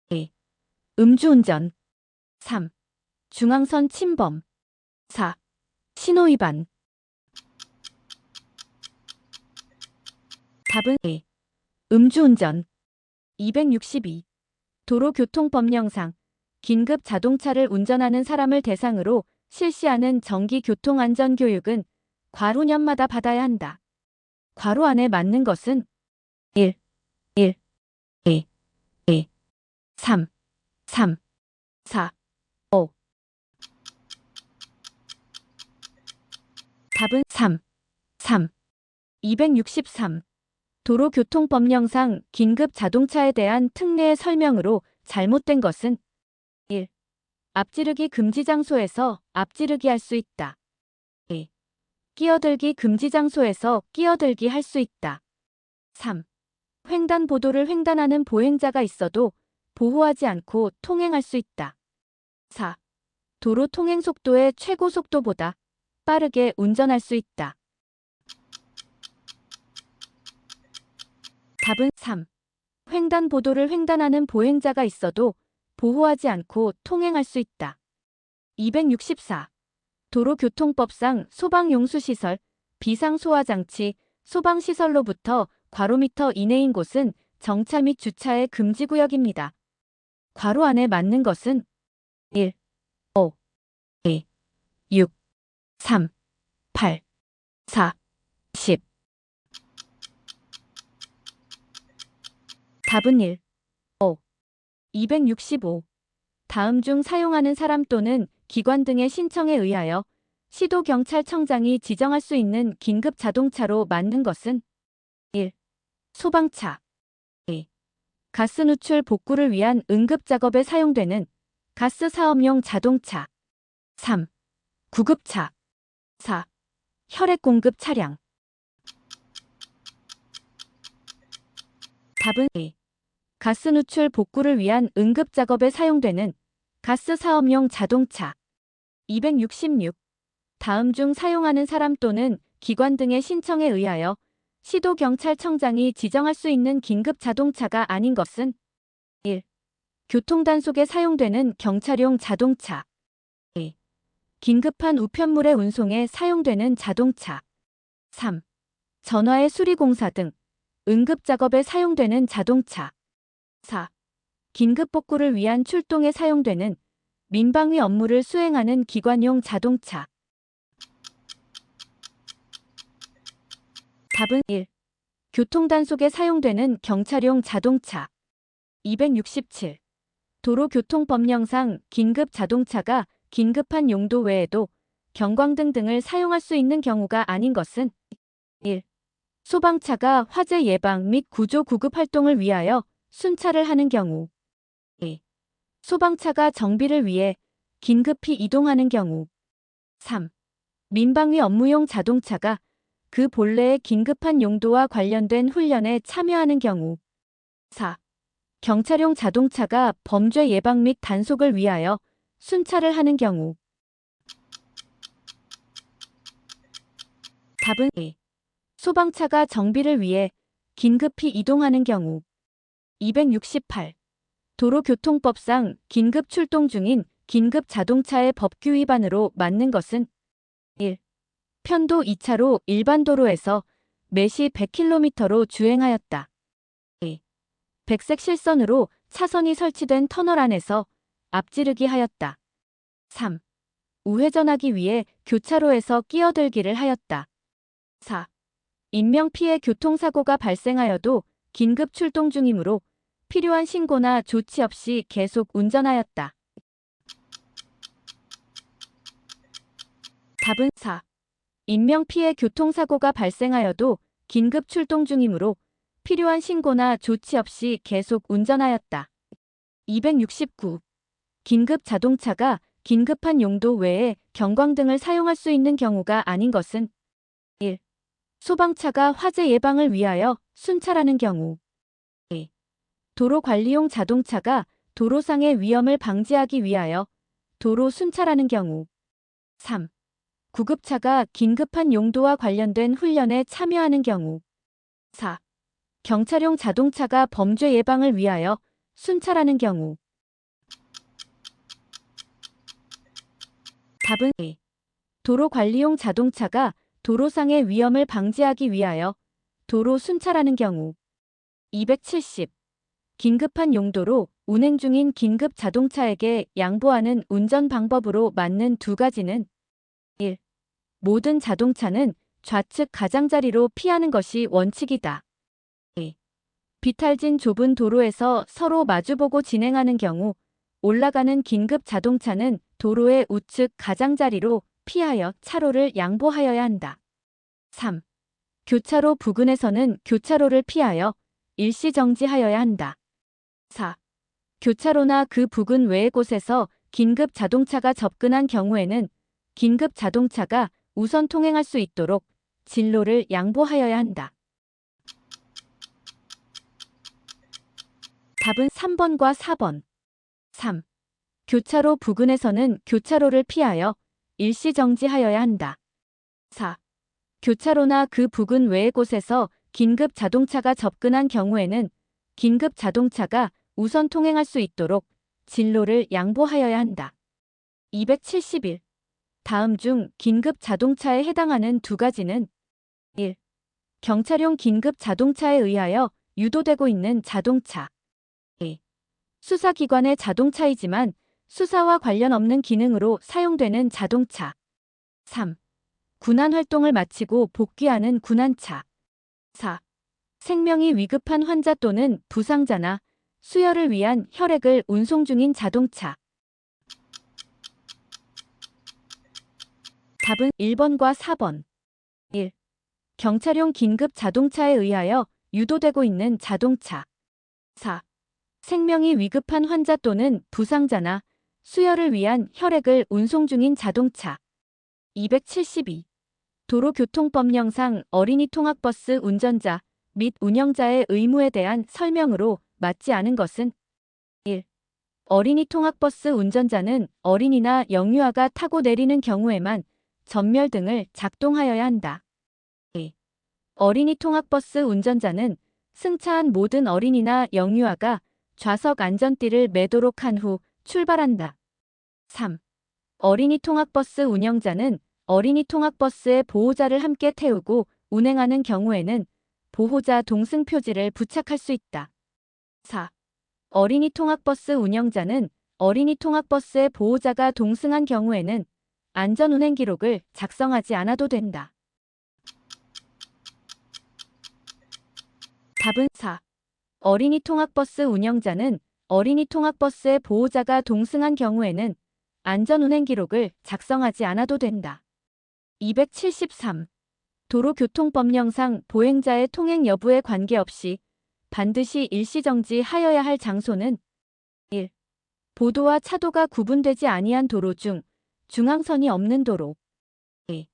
2. 음주운전. 3. 중앙선 침범. 4. 신호위반. 답은 2. 음주운전. 262. 도로교통법령상 긴급 자동차를 운전하는 사람을 대상으로 실시하는 정기교통안전교육은 괄호년마다 받아야 한다. 괄호 안에 맞는 것은 1, 1, 2, 2, 3, 3, 4, 5. 답은 3, 3. 263. 도로교통법령상 긴급 자동차에 대한 특례의 설명으로 잘못된 것은 1. 앞지르기 금지 장소에서 앞지르기 할 수 있다. 2. 끼어들기 금지 장소에서 끼어들기 할 수 있다. 3. 횡단보도를 횡단하는 보행자가 있어도 보호하지 않고 통행할 수 있다. 4. 도로 통행 속도의 최고 속도보다 빠르게 운전할 수 있다. 답은 3. 횡단보도를 횡단하는 보행자가 있어도 보호하지 않고 통행할 수 있다. 264. 도로교통법상 소방용수시설, 비상소화장치, 소방시설로부터 괄호미터 이내인 곳은 정차 및 주차의 금지구역입니다. 괄호 안에 맞는 것은 1, 5, 2, 6, 3, 8, 4, 10. 답은 1, 5. 265. 다음 중 사용하는 사람 또는 기관 등의 신청에 의하여 시도경찰청장이 지정할 수 있는 긴급 자동차로 맞는 것은 1. 소방차. 2. 가스 누출 복구를 위한 응급작업에 사용되는 가스 사업용 자동차. 3. 구급차. 4. 혈액 공급 차량. 답은 2. 가스 누출 복구를 위한 응급작업에 사용되는 가스 사업용 자동차. 266. 다음 중 사용하는 사람 또는 기관 등의 신청에 의하여 시도경찰청장이 지정할 수 있는 긴급 자동차가 아닌 것은 1. 교통단속에 사용되는 경찰용 자동차. 2. 긴급한 우편물의 운송에 사용되는 자동차. 3. 전화의 수리공사 등 응급작업에 사용되는 자동차. 4. 긴급 복구를 위한 출동에 사용되는 민방위 업무를 수행하는 기관용 자동차. 답은 1. 교통단속에 사용되는 경찰용 자동차. 267. 도로교통법령상 긴급 자동차가 긴급한 용도 외에도 경광등 등을 사용할 수 있는 경우가 아닌 것은 1. 소방차가 화재 예방 및 구조 구급 활동을 위하여 순찰을 하는 경우. 2. 소방차가 정비를 위해 긴급히 이동하는 경우. 3. 민방위 업무용 자동차가 그 본래의 긴급한 용도와 관련된 훈련에 참여하는 경우. 4. 경찰용 자동차가 범죄 예방 및 단속을 위하여 순찰을 하는 경우. 답은 2. 소방차가 정비를 위해 긴급히 이동하는 경우. 268. 도로교통법상 긴급 출동 중인 긴급 자동차의 법규 위반으로 맞는 것은 1. 편도 2차로 일반 도로에서 매시 100km로 주행하였다. 2. 백색 실선으로 차선이 설치된 터널 안에서 앞지르기 하였다. 3. 우회전하기 위해 교차로에서 끼어들기를 하였다. 4. 인명피해 교통사고가 발생하여도 긴급 출동 중이므로 필요한 신고나 조치 없이 계속 운전하였다. 답은 4. 인명피해 교통사고가 발생하여도 긴급 출동 중이므로 필요한 신고나 조치 없이 계속 운전하였다. 269. 긴급 자동차가 긴급한 용도 외에 경광등을 사용할 수 있는 경우가 아닌 것은 1. 소방차가 화재 예방을 위하여 순찰하는 경우. 2. 도로관리용 자동차가 도로상의 위험을 방지하기 위하여 도로 순찰하는 경우. 3. 구급차가 긴급한 용도와 관련된 훈련에 참여하는 경우. 4. 경찰용 자동차가 범죄 예방을 위하여 순찰하는 경우. 답은 2. 도로관리용 자동차가 도로상의 위험을 방지하기 위하여 도로 순찰하는 경우. 270. 긴급한 용도로 운행 중인 긴급 자동차에게 양보하는 운전 방법으로 맞는 두 가지는 1. 모든 자동차는 좌측 가장자리로 피하는 것이 원칙이다. 2. 비탈진 좁은 도로에서 서로 마주보고 진행하는 경우 올라가는 긴급 자동차는 도로의 우측 가장자리로 피하여 차로를 양보하여야 한다. 3. 교차로 부근에서는 교차로를 피하여 일시 정지하여야 한다. 4. 교차로나 그 부근 외의 곳에서 긴급 자동차가 접근한 경우에는 긴급 자동차가 우선 통행할 수 있도록 진로를 양보하여야 한다. 답은 3번과 4번. 3. 교차로 부근에서는 교차로를 피하여 일시 정지하여야 한다. 4. 교차로나 그 부근 외의 곳에서 긴급 자동차가 접근한 경우에는 긴급 자동차가 우선 통행할 수 있도록 진로를 양보하여야 한다. 271. 다음 중 긴급 자동차에 해당하는 두 가지는 1. 경찰용 긴급 자동차에 의하여 유도되고 있는 자동차. 2. 수사기관의 자동차이지만 수사와 관련 없는 기능으로 사용되는 자동차. 3. 군안 활동을 마치고 복귀하는 군안차. 4. 생명이 위급한 환자 또는 부상자나 수혈을 위한 혈액을 운송 중인 자동차. 답은 1번과 4번. 1. 경찰용 긴급 자동차에 의하여 유도되고 있는 자동차. 4. 생명이 위급한 환자 또는 부상자나 수혈을 위한 혈액을 운송 중인 자동차. 272. 도로교통법령상 어린이 통학버스 운전자 및 운영자의 의무에 대한 설명으로 맞지 않은 것은 1. 어린이 통학버스 운전자는 어린이나 영유아가 타고 내리는 경우에만 전멸등을 작동하여야 한다. 2. 어린이 통학버스 운전자는 승차한 모든 어린이나 영유아가 좌석 안전띠를 매도록 한 후 출발한다. 3. 어린이 통학버스 운영자는 어린이 통학버스의 보호자를 함께 태우고 운행하는 경우에는 보호자 동승 표지를 부착할 수 있다. 4. 어린이 통학버스 운영자는 어린이 통학버스의 보호자가 동승한 경우에는 안전운행 기록을 작성하지 않아도 된다. 답은 4. 어린이 통학버스 운영자는 어린이 통학버스의 보호자가 동승한 경우에는 안전운행 기록을 작성하지 않아도 된다. 273. 도로교통법령상 보행자의 통행 여부에 관계없이 반드시 일시정지하여야 할 장소는 1. 보도와 차도가 구분되지 아니한 도로 중 중앙선이 없는 도로. 2.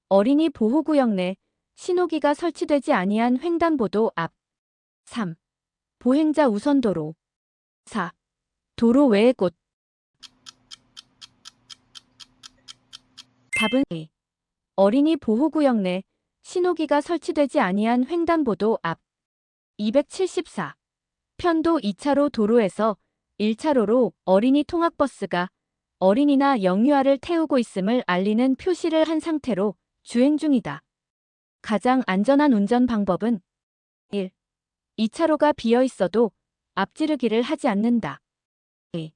어린이 보호구역 내 신호기가 설치되지 아니한 횡단보도 앞. 3. 보행자 우선도로. 4. 도로 외의 곳. 답은 2. 어린이 보호구역 내 신호기가 설치되지 아니한 횡단보도 앞. 274. 편도 2차로 도로에서 1차로로 어린이 통학버스가 어린이나 영유아를 태우고 있음을 알리는 표시를 한 상태로 주행 중이다. 가장 안전한 운전 방법은 1. 2차로가 비어 있어도 앞지르기를 하지 않는다. 2.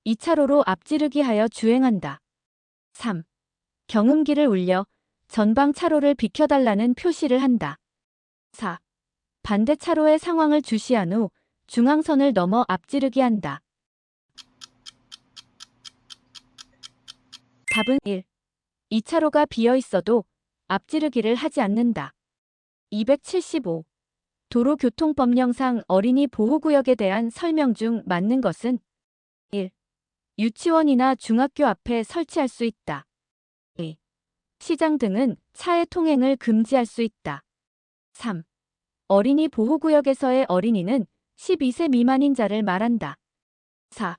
2차로로 앞지르기 하여 주행한다. 3. 경운기를 울려 전방 차로를 비켜달라는 표시를 한다. 4. 반대 차로의 상황을 주시한 후 중앙선을 넘어 앞지르기 한다. 답은 1. 2차로가 비어 있어도 앞지르기를 하지 않는다. 275. 도로교통법령상 어린이 보호구역에 대한 설명 중 맞는 것은 1. 유치원이나 중학교 앞에 설치할 수 있다. 2. 시장 등은 차의 통행을 금지할 수 있다. 3. 어린이 보호구역에서의 어린이는 12세 미만인 자를 말한다. 4.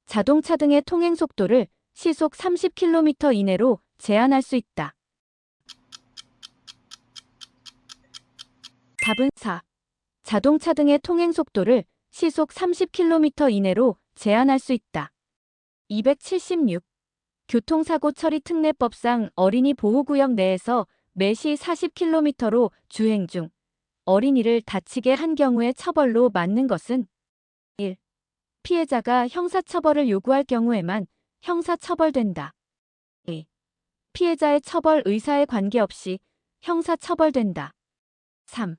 자동차 등의 통행 속도를 시속 30km 이내로 제한할 수 있다. 답은 4. 자동차 등의 통행 속도를 시속 30km 이내로 제한할 수 있다. 276. 교통사고 처리 특례법상 어린이 보호구역 내에서 매시 40km로 주행 중 어린이를 다치게 한 경우의 처벌로 맞는 것은 1. 피해자가 형사처벌을 요구할 경우에만 형사처벌된다. 2. 피해자의 처벌 의사에 관계없이 형사처벌된다. 3.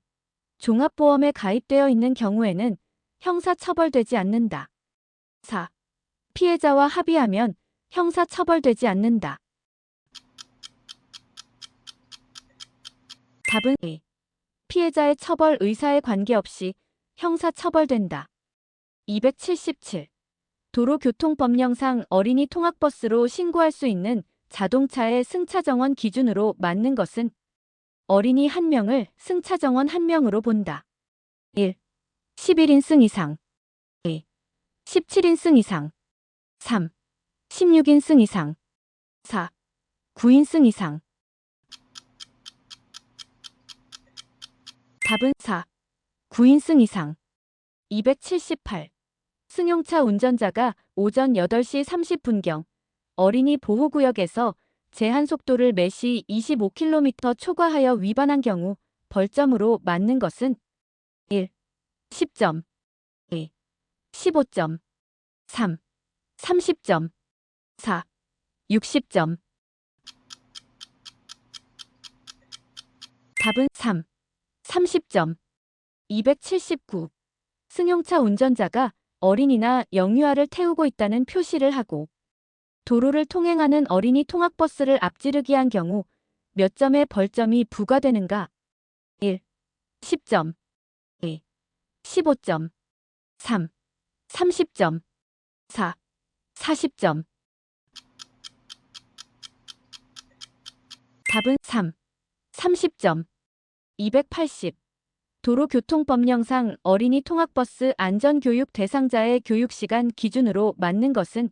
종합보험에 가입되어 있는 경우에는 형사처벌되지 않는다. 4. 피해자와 합의하면 형사처벌되지 않는다. 답은 2. 피해자의 처벌 의사에 관계없이 형사처벌된다. 277. 도로교통법령상 어린이 통학버스로 신고할 수 있는 자동차의 승차정원 기준으로 맞는 것은 어린이 1명을 승차정원 1명으로 본다. 1. 11인승 이상 2. 17인승 이상 3. 16인승 이상 4. 9인승 이상 답은 4. 9인승 이상 278. 승용차 운전자가 오전 8시 30분경 어린이 보호구역에서 제한속도를 매시 25km 초과하여 위반한 경우 벌점으로 맞는 것은 1. 10점 2. 15점 3. 30점 4. 60점 답은 3. 30점 279. 승용차 운전자가 어린이나 영유아를 태우고 있다는 표시를 하고 도로를 통행하는 어린이 통학버스를 앞지르기 한 경우 몇 점의 벌점이 부과되는가? 1. 10점 2. 15점 3. 30점 4. 40점 답은 3. 30점 280. 도로교통법령상 어린이 통학버스 안전교육 대상자의 교육시간 기준으로 맞는 것은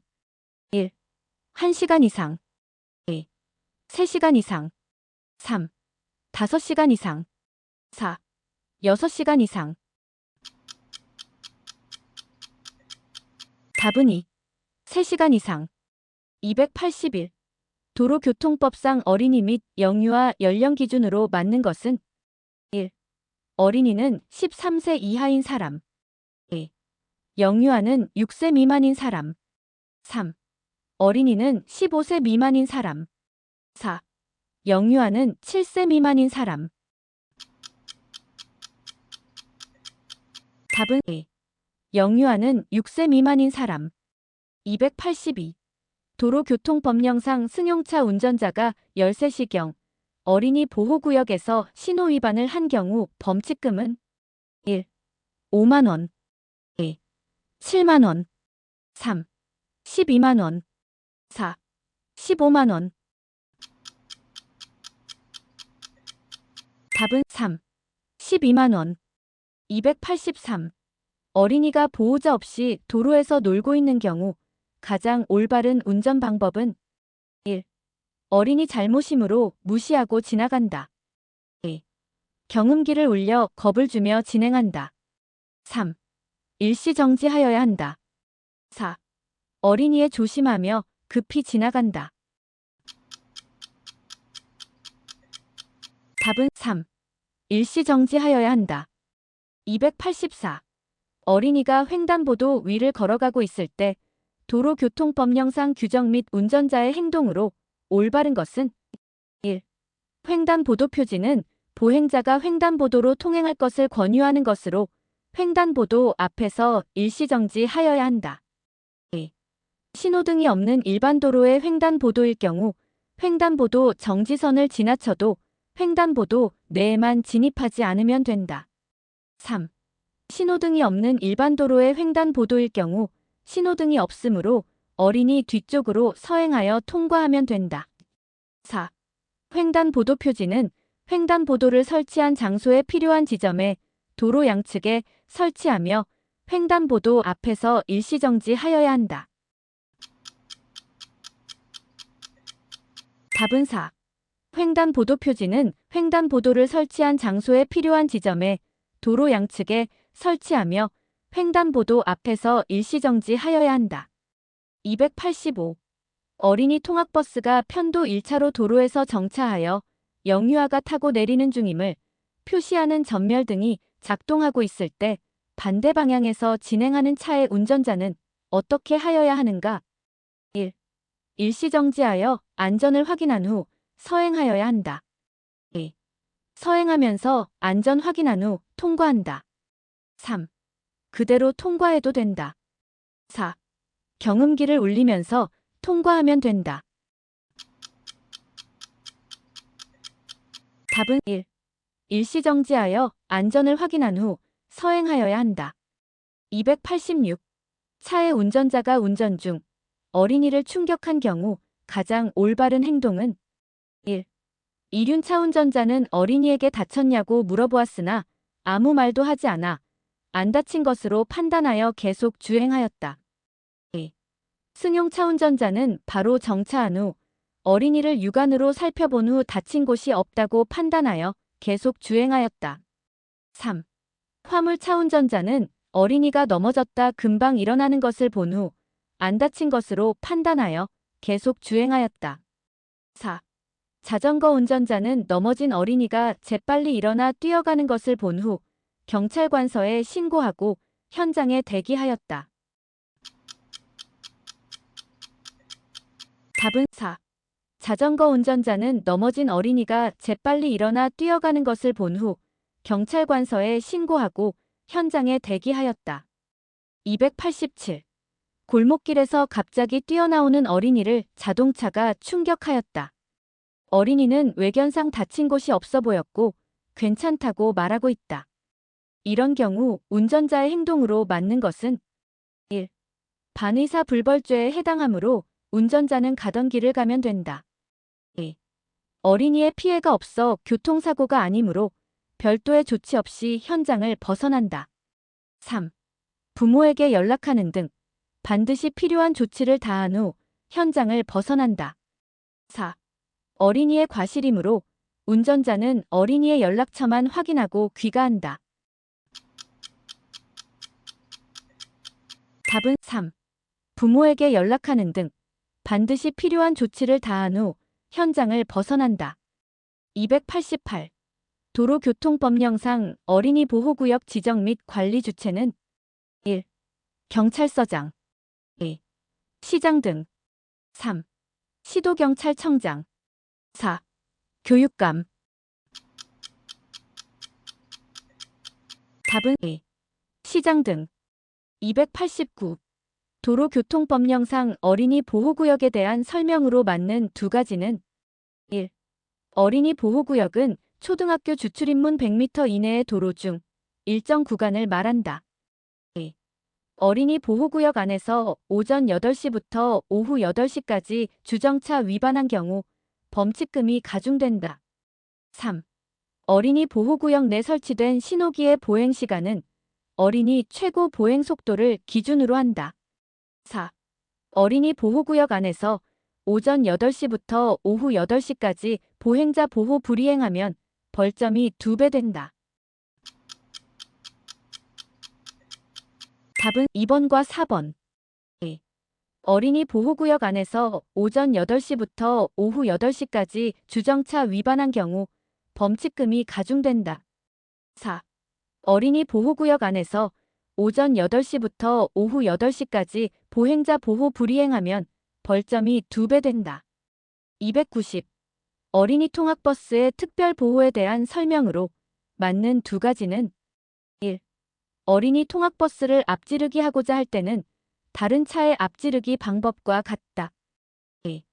1. 1시간 이상 2. 3시간 이상 3. 5시간 이상 4. 6시간 이상 답은 2. 3시간 이상 281. 도로교통법상 어린이 및 영유아 연령 기준으로 맞는 것은 1. 어린이는 13세 이하인 사람 2. 영유아는 6세 미만인 사람 3. 어린이는 15세 미만인 사람 4. 영유아는 7세 미만인 사람 답은 2. 영유아는 6세 미만인 사람 282. 도로교통법령상 승용차 운전자가 13시경 어린이 보호구역에서 신호위반을 한 경우 범칙금은 1. 5만원 2. 7만원 3. 12만원 4. 15만원 답은 3. 12만원 283. 어린이가 보호자 없이 도로에서 놀고 있는 경우 가장 올바른 운전 방법은 1. 어린이 잘못이므로 무시하고 지나간다. 2. 경음기를 울려 겁을 주며 진행한다. 3. 일시 정지하여야 한다. 4. 어린이에 조심하며 급히 지나간다. 답은 3. 일시 정지하여야 한다. 284. 어린이가 횡단보도 위를 걸어가고 있을 때 도로교통법령상 규정 및 운전자의 행동으로 올바른 것은 1. 횡단보도 표지는 보행자가 횡단보도로 통행할 것을 권유하는 것으로 횡단보도 앞에서 일시정지하여야 한다. 2. 신호등이 없는 일반 도로의 횡단보도일 경우 횡단보도 정지선을 지나쳐도 횡단보도 내에만 진입하지 않으면 된다. 3. 신호등이 없는 일반 도로의 횡단보도일 경우 신호등이 없으므로 어린이 뒤쪽으로 서행하여 통과하면 된다. 4. 횡단보도 표지는 횡단보도를 설치한 장소에 필요한 지점에 도로 양측에 설치하며 횡단보도 앞에서 일시정지하여야 한다. 답은 4. 횡단보도 표지는 횡단보도를 설치한 장소에 필요한 지점에 도로 양측에 설치하며 횡단보도 앞에서 일시정지하여야 한다. 285. 어린이 통학버스가 편도 1차로 도로에서 정차하여 영유아가 타고 내리는 중임을 표시하는 전멸등이 작동하고 있을 때 반대 방향에서 진행하는 차의 운전자는 어떻게 하여야 하는가? 1. 일시정지하여 안전을 확인한 후 서행하여야 한다. 2. 서행하면서 안전 확인한 후 통과한다. 3. 그대로 통과해도 된다. 4. 경음기를 울리면서 통과하면 된다. 답은 1. 일시정지하여 안전을 확인한 후 서행하여야 한다. 286. 차의 운전자가 운전 중 어린이를 충격한 경우 가장 올바른 행동은 1. 이륜차 운전자는 어린이에게 다쳤냐고 물어보았으나 아무 말도 하지 않아 안 다친 것으로 판단하여 계속 주행하였다. 2. 승용차 운전자는 바로 정차한 후 어린이를 육안으로 살펴본 후 다친 곳이 없다고 판단하여 계속 주행하였다. 3. 화물차 운전자는 어린이가 넘어졌다 금방 일어나는 것을 본 후 안 다친 것으로 판단하여 계속 주행하였다. 4. 자전거 운전자는 넘어진 어린이가 재빨리 일어나 뛰어가는 것을 본 후 경찰관서에 신고하고 현장에 대기하였다. 답은 4. 자전거 운전자는 넘어진 어린이가 재빨리 일어나 뛰어가는 것을 본 후 경찰관서에 신고하고 현장에 대기하였다. 287. 골목길에서 갑자기 뛰어나오는 어린이를 자동차가 충격하였다. 어린이는 외견상 다친 곳이 없어 보였고 괜찮다고 말하고 있다. 이런 경우 운전자의 행동으로 맞는 것은 1. 반의사 불벌죄에 해당하므로 운전자는 가던 길을 가면 된다. 2. 어린이의 피해가 없어 교통사고가 아니므로 별도의 조치 없이 현장을 벗어난다. 3. 부모에게 연락하는 등 반드시 필요한 조치를 다한 후 현장을 벗어난다. 4. 어린이의 과실이므로 운전자는 어린이의 연락처만 확인하고 귀가한다. 답은 3. 부모에게 연락하는 등 반드시 필요한 조치를 다한 후 현장을 벗어난다. 288. 도로교통법령상 어린이 보호구역 지정 및 관리 주체는 1. 경찰서장 2. 시장 등 3. 시도경찰청장 4. 교육감 답은 2. 시장 등 289. 도로교통법령상 어린이 보호구역에 대한 설명으로 맞는 두 가지는 1. 어린이 보호구역은 초등학교 주출입문 100m 이내의 도로 중 일정 구간을 말한다. 2. 어린이 보호구역 안에서 오전 8시부터 오후 8시까지 주정차 위반한 경우 범칙금이 가중된다. 3. 어린이 보호구역 내 설치된 신호기의 보행시간은 어린이 최고 보행속도를 기준으로 한다. 4. 어린이 보호구역 안에서 오전 8시부터 오후 8시까지 보행자 보호 불이행하면 벌점이 2배 된다. 답은 2번과 4번. 어린이 보호구역 안에서 오전 8시부터 오후 8시까지 주정차 위반한 경우 범칙금이 가중된다. 4. 어린이 보호구역 안에서 오전 8시부터 오후 8시까지 보행자 보호 불이행하면 벌점이 2배 된다. 290. 어린이 통학버스의 특별 보호에 대한 설명으로 맞는 두 가지는 1. 어린이 통학버스를 앞지르기 하고자 할 때는 다른 차의 앞지르기 방법과 같다. 2.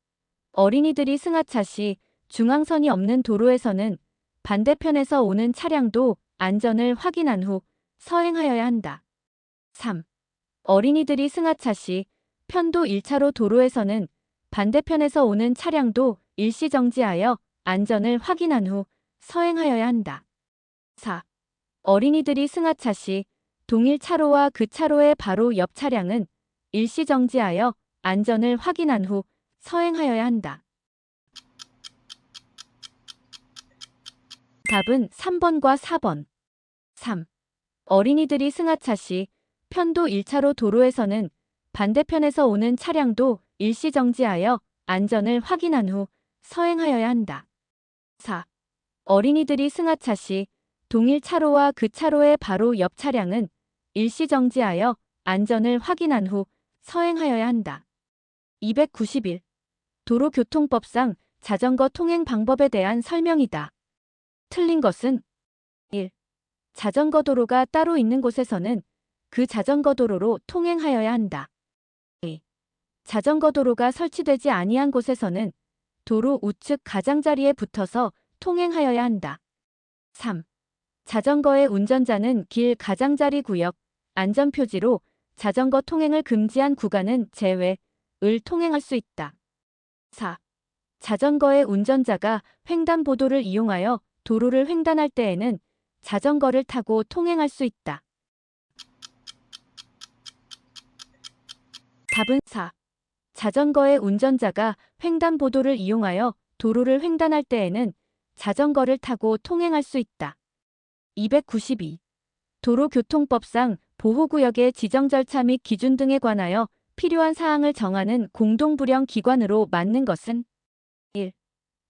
어린이들이 승하차 시 중앙선이 없는 도로에서는 반대편에서 오는 차량도 안전을 확인한 후 서행하여야 한다. 3. 어린이들이 승하차 시 편도 1차로 도로에서는 반대편에서 오는 차량도 일시 정지하여 안전을 확인한 후 서행하여야 한다. 4. 어린이들이 승하차 시 동일 차로와 그 차로의 바로 옆 차량은 일시 정지하여 안전을 확인한 후 서행하여야 한다. 답은 3번과 4번. 3. 어린이들이 승하차 시 편도 1차로 도로에서는 반대편에서 오는 차량도 일시 정지하여 안전을 확인한 후 서행하여야 한다. 4. 어린이들이 승하차 시 동일 차로와 그 차로의 바로 옆 차량은 일시 정지하여 안전을 확인한 후 서행하여야 한다. 291. 도로교통법상 자전거 통행 방법에 대한 설명이다. 틀린 것은 1. 자전거 도로가 따로 있는 곳에서는 그 자전거 도로로 통행하여야 한다. 2. 자전거 도로가 설치되지 아니한 곳에서는 도로 우측 가장자리에 붙어서 통행하여야 한다. 3. 자전거의 운전자는 길 가장자리 구역, 안전표지로 자전거 통행을 금지한 구간은 제외, 을 통행할 수 있다. 4. 자전거의 운전자가 횡단보도를 이용하여 도로를 횡단할 때에는 자전거를 타고 통행할 수 있다. 답은 4. 자전거의 운전자가 횡단보도를 이용하여 도로를 횡단할 때에는 자전거를 타고 통행할 수 있다. 292. 도로교통법상 보호구역의 지정 절차 및 기준 등에 관하여 필요한 사항을 정하는 공동부령 기관으로 맞는 것은 1.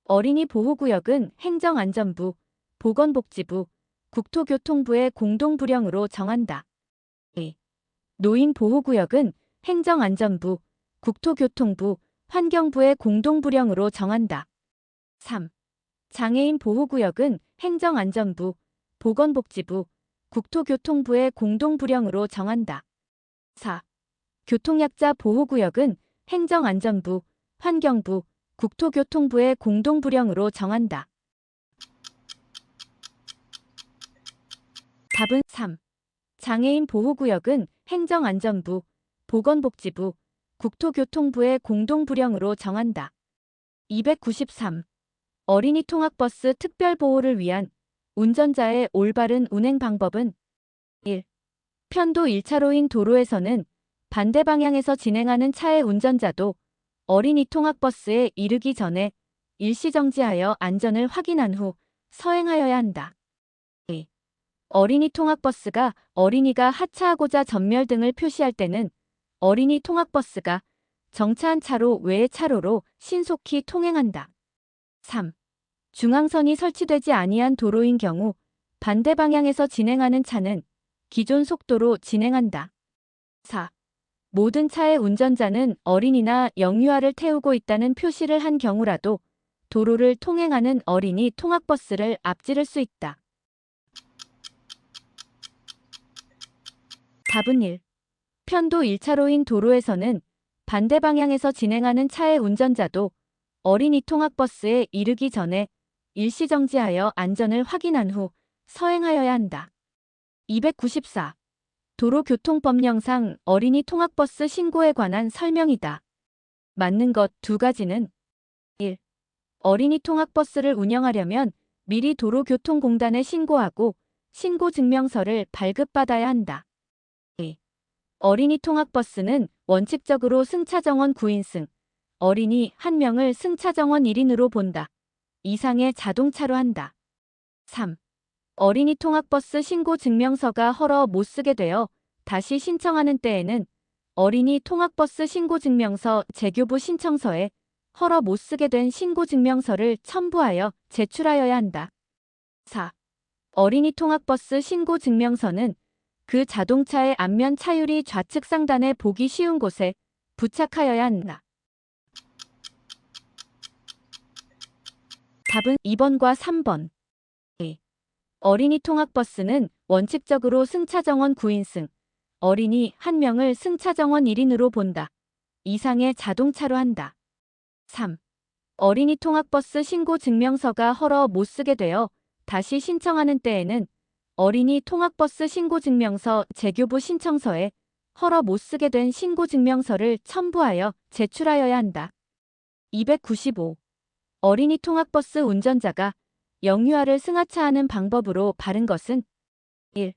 어린이 보호구역은 행정안전부, 보건복지부, 국토교통부의 공동부령으로 정한다. 2. 노인보호구역은 행정안전부, 국토교통부, 환경부의 공동부령으로 정한다. 3. 장애인 보호구역은 행정안전부, 보건복지부, 국토교통부의 공동부령으로 정한다. 4. 교통약자 보호구역은 행정안전부, 환경부, 국토교통부의 공동부령으로 정한다. 답은 3. 장애인 보호구역은 행정안전부, 보건복지부, 국토교통부의 공동부령으로 정한다. 293. 어린이 통학버스 특별보호를 위한 운전자의 올바른 운행 방법은 1. 편도 1차로인 도로에서는 반대 방향에서 진행하는 차의 운전자도 어린이 통학버스에 이르기 전에 일시정지하여 안전을 확인한 후 서행하여야 한다. 2. 어린이 통학버스가 어린이가 하차하고자 전멸 등을 표시할 때는 어린이 통학버스가 정차한 차로 외의 차로로 신속히 통행한다. 3. 중앙선이 설치되지 아니한 도로인 경우 반대 방향에서 진행하는 차는 기존 속도로 진행한다. 4. 모든 차의 운전자는 어린이나 영유아를 태우고 있다는 표시를 한 경우라도 도로를 통행하는 어린이 통학버스를 앞지를 수 있다. 답은 1. 편도 1차로인 도로에서는 반대 방향에서 진행하는 차의 운전자도 어린이 통학버스에 이르기 전에 일시정지하여 안전을 확인한 후 서행하여야 한다. 294. 도로교통법령상 어린이 통학버스 신고에 관한 설명이다. 맞는 것 두 가지는 1. 어린이 통학버스를 운영하려면 미리 도로교통공단에 신고하고 신고증명서를 발급받아야 한다. 2. 어린이 통학버스는 원칙적으로 승차정원 9인승, 어린이 1명을 승차정원 1인으로 본다. 이상의 자동차로 한다. 3. 어린이 통학버스 신고증명서가 헐어 못 쓰게 되어 다시 신청하는 때에는 어린이 통학버스 신고증명서 재교부 신청서에 허락 못 쓰게 된 신고증명서를 첨부하여 제출하여야 한다. 4. 어린이 통학버스 신고증명서는 그 자동차의 앞면 차유리 좌측 상단에 보기 쉬운 곳에 부착하여야 한다. 답은 2번과 3번. 어린이 통학버스는 원칙적으로 승차정원 9인승, 어린이 1명을 승차정원 1인으로 본다. 이상의 자동차로 한다. 3. 어린이 통학버스 신고증명서가 허락 못 쓰게 되어 다시 신청하는 때에는 어린이 통학버스 신고증명서 재교부 신청서에 허락 못 쓰게 된 신고증명서를 첨부하여 제출하여야 한다. 295. 어린이 통학버스 운전자가 영유아를 승하차하는 방법으로 바른 것은 1.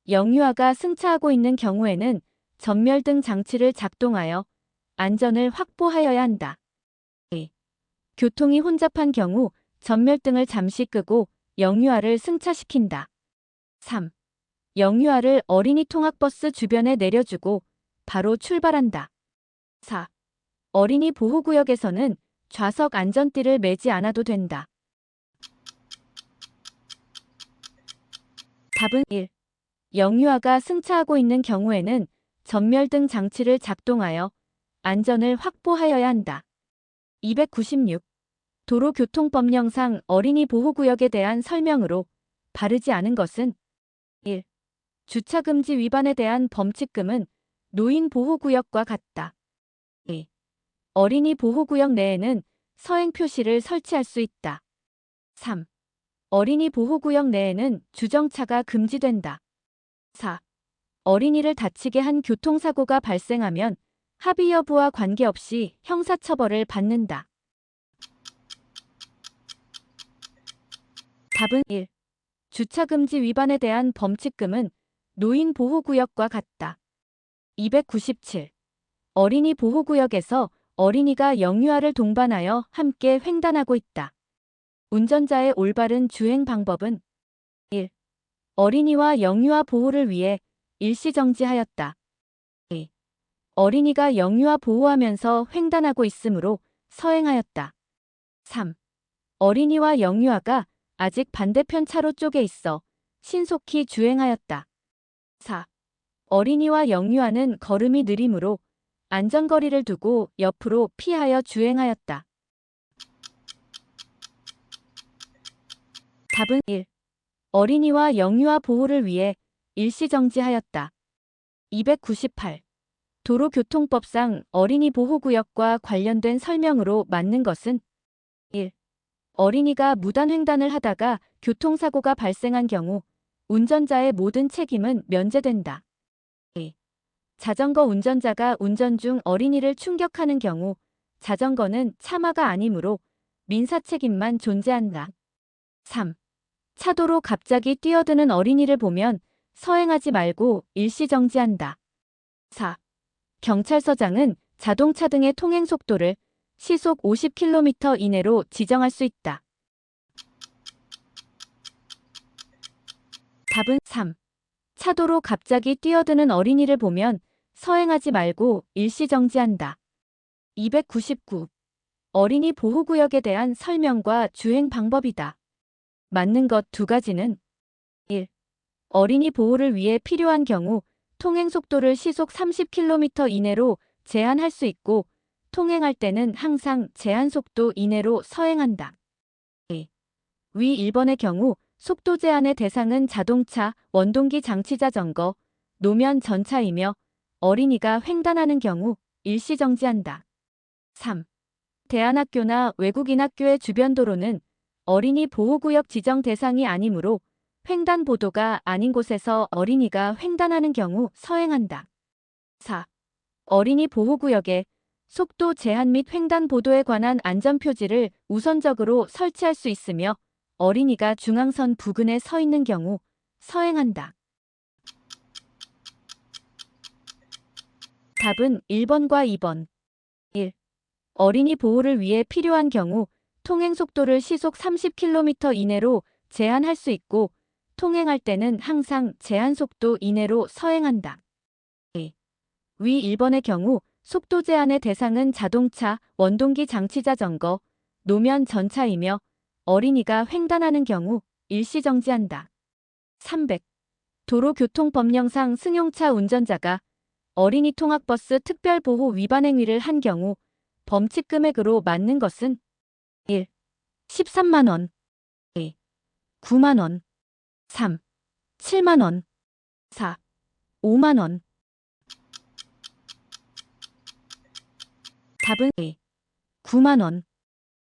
영유아가 승차하고 있는 경우에는 전멸등 장치를 작동하여 안전을 확보하여야 한다. 2. 교통이 혼잡한 경우 전멸등을 잠시 끄고 영유아를 승차시킨다. 3. 영유아를 어린이 통학버스 주변에 내려주고 바로 출발한다. 4. 어린이 보호구역에서는 좌석 안전띠를 매지 않아도 된다. 답은 1. 영유아가 승차하고 있는 경우에는 전멸등 장치를 작동하여 안전을 확보하여야 한다. 296. 도로교통법령상 어린이 보호구역에 대한 설명으로 바르지 않은 것은 1. 주차금지 위반에 대한 범칙금은 노인 보호구역과 같다. 2. 어린이 보호구역 내에는 서행 표시를 설치할 수 있다. 3. 어린이 보호구역 내에는 주정차가 금지된다. 4. 어린이를 다치게 한 교통사고가 발생하면 합의 여부와 관계없이 형사처벌을 받는다. 답은 1. 주차금지 위반에 대한 범칙금은 노인 보호구역과 같다. 297. 어린이 보호구역에서 어린이가 영유아를 동반하여 함께 횡단하고 있다. 운전자의 올바른 주행 방법은 1. 어린이와 영유아 보호를 위해 일시정지하였다. 2. 어린이가 영유아 보호하면서 횡단하고 있으므로 서행하였다. 3. 어린이와 영유아가 아직 반대편 차로 쪽에 있어 신속히 주행하였다. 4. 어린이와 영유아는 걸음이 느리므로 안전거리를 두고 옆으로 피하여 주행하였다. 답은 1. 어린이와 영유아 보호를 위해 일시정지하였다. 298. 도로교통법상 어린이 보호구역과 관련된 설명으로 맞는 것은 1. 어린이가 무단횡단을 하다가 교통사고가 발생한 경우 운전자의 모든 책임은 면제된다. 2. 자전거 운전자가 운전 중 어린이를 충격하는 경우 자전거는 차마가 아니므로 민사책임만 존재한다. 3. 차도로 갑자기 뛰어드는 어린이를 보면 서행하지 말고 일시정지한다. 4. 경찰서장은 자동차 등의 통행속도를 시속 50km 이내로 지정할 수 있다. 답은 3. 차도로 갑자기 뛰어드는 어린이를 보면 서행하지 말고 일시정지한다. 299. 어린이 보호구역에 대한 설명과 주행 방법이다. 맞는 것 두 가지는 1. 어린이 보호를 위해 필요한 경우 통행속도를 시속 30km 이내로 제한할 수 있고 통행할 때는 항상 제한속도 이내로 서행한다. 2. 위 1번의 경우 속도 제한의 대상은 자동차, 원동기 장치 자전거, 노면 전차이며 어린이가 횡단하는 경우 일시정지한다. 3. 대안학교나 외국인 학교의 주변 도로는 어린이 보호구역 지정 대상이 아니므로 횡단보도가 아닌 곳에서 어린이가 횡단하는 경우 서행한다. 4. 어린이 보호구역에 속도 제한 및 횡단보도에 관한 안전표지를 우선적으로 설치할 수 있으며 어린이가 중앙선 부근에 서 있는 경우 서행한다. 답은 1번과 2번. 1. 어린이 보호를 위해 필요한 경우 통행속도를 시속 30km 이내로 제한할 수 있고 통행할 때는 항상 제한속도 이내로 서행한다. 위 1번의 경우 속도 제한의 대상은 자동차, 원동기 장치자전거, 노면 전차이며 어린이가 횡단하는 경우 일시정지한다. 300. 도로교통법령상 승용차 운전자가 어린이 통학버스 특별보호 위반 행위를 한 경우 범칙 금액으로 맞는 것은 1. 13만 원 2. 9만 원 3. 7만 원 4. 5만 원 답은 2. 9만 원